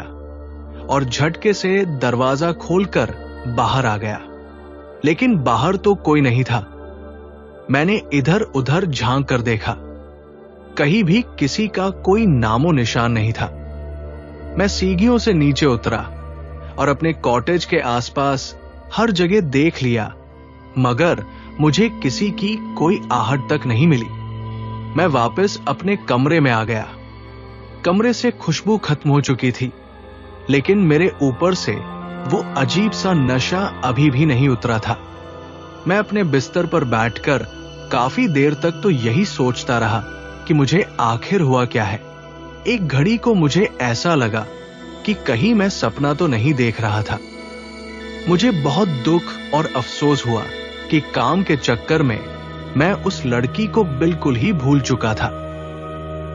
और झटके से दरवाजा खोलकर बाहर आ गया, लेकिन बाहर तो कोई नहीं था। मैंने इधर उधर झांक कर देखा, कहीं भी किसी का कोई नामो निशान नहीं था। मैं सीढ़ियों से नीचे उतरा और अपने कॉटेज के आसपास हर जगह देख लिया, मगर मुझे किसी की कोई आहट तक नहीं मिली। मैं वापस अपने कमरे में आ गया। कमरे से खुशबू खत्म हो चुकी थी, लेकिन मेरे ऊपर से वो अजीब सा नशा अभी भी नहीं उतरा था। मैं अपने बिस्तर पर बैठकर काफी देर तक तो यही सोचता रहा कि मुझे आखिर हुआ क्या है। एक घड़ी को मुझे ऐसा लगा कि कहीं मैं सपना तो नहीं देख रहा था। मुझे बहुत दुख और अफसोस हुआ कि काम के चक्कर में मैं उस लड़की को बिल्कुल ही भूल चुका था।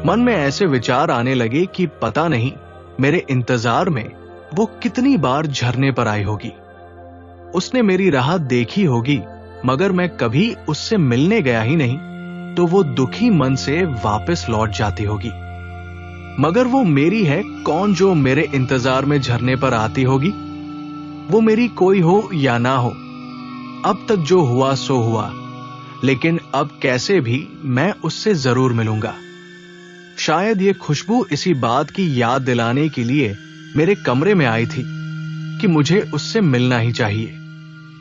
मन में ऐसे विचार आने लगे कि पता नहीं मेरे इंतजार में वो कितनी बार झरने पर आई होगी। उसने मेरी राह देखी होगी, मगर मैं कभी उससे मिलने गया ही नहीं, तो वो दुखी मन से वापस लौट जाती होगी। मगर वो मेरी है कौन जो मेरे इंतजार में झरने पर आती होगी? वो मेरी कोई हो या ना हो, अब तक जो हुआ सो हुआ, लेकिन अब कैसे भी मैं उससे जरूर मिलूंगा। शायद ये खुशबू इसी बात की याद दिलाने के लिए मेरे कमरे में आई थी कि मुझे उससे मिलना ही चाहिए।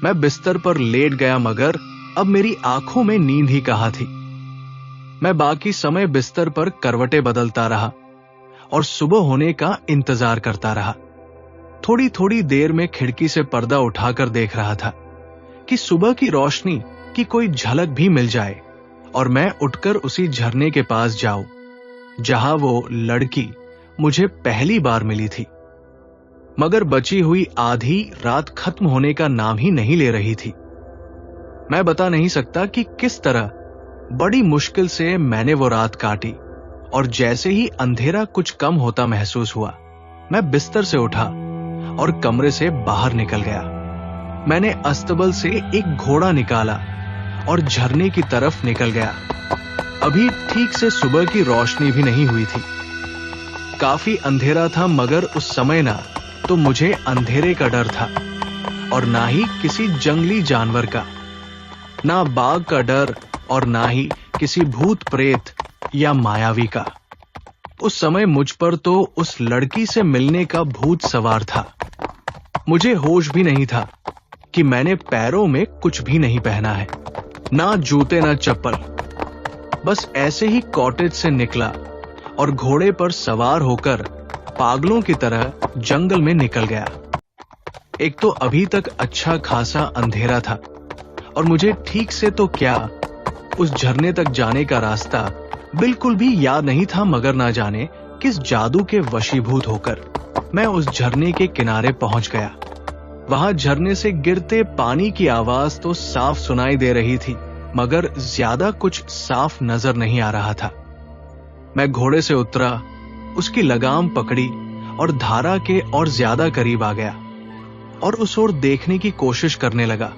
मैं बिस्तर पर लेट गया, मगर अब मेरी आंखों में नींद ही कहाँ थी। मैं बाकी समय बिस्तर पर करवटें बदलता रहा और सुबह होने का इंतजार करता रहा। थोड़ी थोड़ी देर में खिड़की से पर्दा उठाकर देख रहा था कि सुबह की रोशनी की कोई झलक भी मिल जाए और मैं उठकर उसी झरने के पास जाऊं जहां वो लड़की मुझे पहली बार मिली थी। मगर बची हुई आधी रात खत्म होने का नाम ही नहीं ले रही थी। मैं बता नहीं सकता कि किस तरह बड़ी मुश्किल से मैंने वो रात काटी, और जैसे ही अंधेरा कुछ कम होता महसूस हुआ, मैं बिस्तर से उठा और कमरे से बाहर निकल गया। मैंने अस्तबल से एक घोड़ा निकाला और झरने की तरफ निकल गया। अभी ठीक से सुबह की रोशनी भी नहीं हुई थी। काफी अंधेरा था, मगर उस समय ना तो मुझे अंधेरे का डर था और ना ही किसी जंगली जानवर का, ना बाघ का डर और ना ही किसी भूत प्रेत या मायावी का। उस समय मुझ पर तो उस लड़की से मिलने का भूत सवार था। मुझे होश भी नहीं था कि मैंने पैरों में कुछ भी नहीं पहना है, ना जूते ना चप्पल। बस ऐसे ही कॉटेज से निकला और घोड़े पर सवार होकर पागलों की तरह जंगल में निकल गया। एक तो अभी तक अच्छा खासा अंधेरा था और मुझे ठीक से तो क्या उस झरने तक जाने का रास्ता बिल्कुल भी याद नहीं था, मगर ना जाने किस जादू के वशीभूत होकर मैं उस झरने के किनारे पहुंच गया। वहां झरने से गिरते पानी की आवाज तो साफ सुनाई दे रही थी, मगर ज्यादा कुछ साफ नजर नहीं आ रहा था। मैं घोड़े से उतरा, उसकी लगाम पकड़ी और धारा के और ज्यादा करीब आ गया और उस ओर देखने की कोशिश करने लगा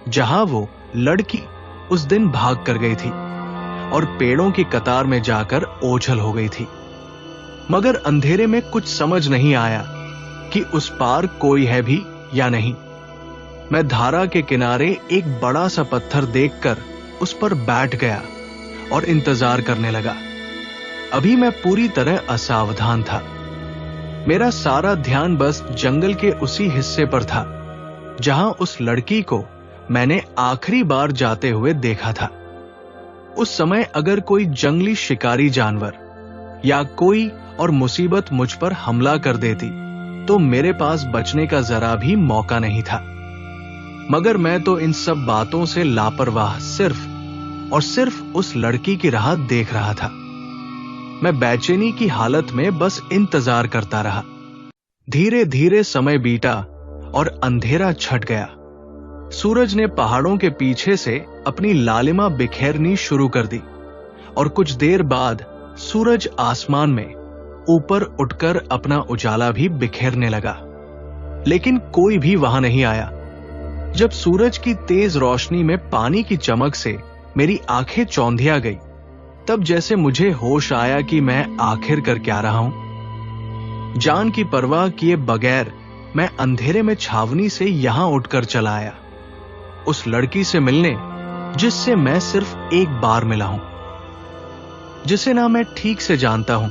जहां वो लड़की उस दिन भाग कर गई थी और पेड़ों की कतार में जाकर ओझल हो गई थी। मगर अंधेरे में कुछ समझ नहीं आया कि उस पार कोई है भी या नहीं। मैं धारा के किनारे एक बड़ा सा पत्थर देखकर उस पर बैठ गया और इंतजार करने लगा। अभी मैं पूरी तरह असावधान था। मेरा सारा ध्यान बस जंगल के उसी हिस्से पर था जहां उस लड़की को मैंने आखिरी बार जाते हुए देखा था। उस समय अगर कोई जंगली शिकारी जानवर या कोई और मुसीबत मुझ पर हमला कर देती तो मेरे पास बचने का जरा भी मौका नहीं था। मगर मैं तो इन सब बातों से लापरवाह सिर्फ और सिर्फ उस लड़की की राह देख रहा था। मैं बेचैनी की हालत में बस इंतजार करता रहा। धीरे धीरे समय बीता और अंधेरा छट गया। सूरज ने पहाड़ों के पीछे से अपनी लालिमा बिखेरनी शुरू कर दी और कुछ देर बाद सूरज आसमान में ऊपर उठकर अपना उजाला भी बिखेरने लगा, लेकिन कोई भी वहां नहीं आया। जब सूरज की तेज रोशनी में पानी की चमक से मेरी आंखें चौंधिया गई, तब जैसे मुझे होश आया कि मैं आखिर कर क्या रहा हूं। जान की परवाह किए बगैर मैं अंधेरे में छावनी से यहां उठकर चला आया, उस लड़की से मिलने जिससे मैं सिर्फ एक बार मिला हूं, जिसे ना मैं ठीक से जानता हूं,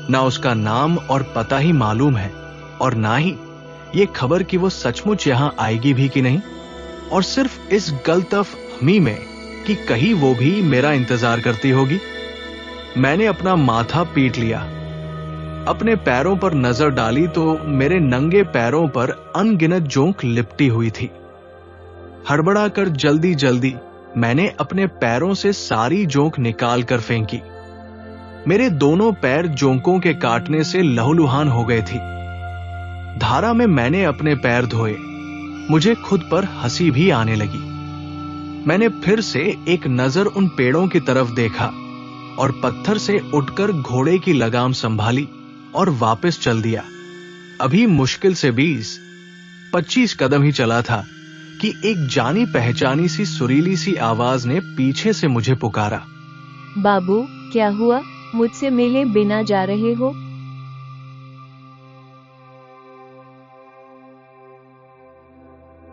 ना उसका नाम और पता ही मालूम है, और ना ही ये खबर कि वो सचमुच यहां आएगी भी कि नहीं, और सिर्फ इस गलतफहमी में कि कहीं वो भी मेरा इंतजार करती होगी। मैंने अपना माथा पीट लिया, अपने पैरों पर नजर डाली तो मेरे नंगे पैरों पर अनगिनत जोंक लिपटी हुई थी। हड़बड़ाकर जल्दी जल्दी मैंने अपने पैरों से सारी जोंक निकाल कर फेंकी। मेरे दोनों पैर जोंकों के काटने से लहूलुहान हो गए थे। धारा में मैंने अपने पैर धोए, मुझे खुद पर हंसी भी आने लगी। मैंने फिर से एक नजर उन पेड़ों की तरफ देखा और पत्थर से उठकर घोड़े की लगाम संभाली और वापस चल दिया। अभी मुश्किल से 20-25 कदम ही चला था कि एक जानी पहचानी सी सुरीली सी आवाज ने पीछे से मुझे पुकारा। बाबू, क्या हुआ? मुझसे मिले बिना जा रहे हो?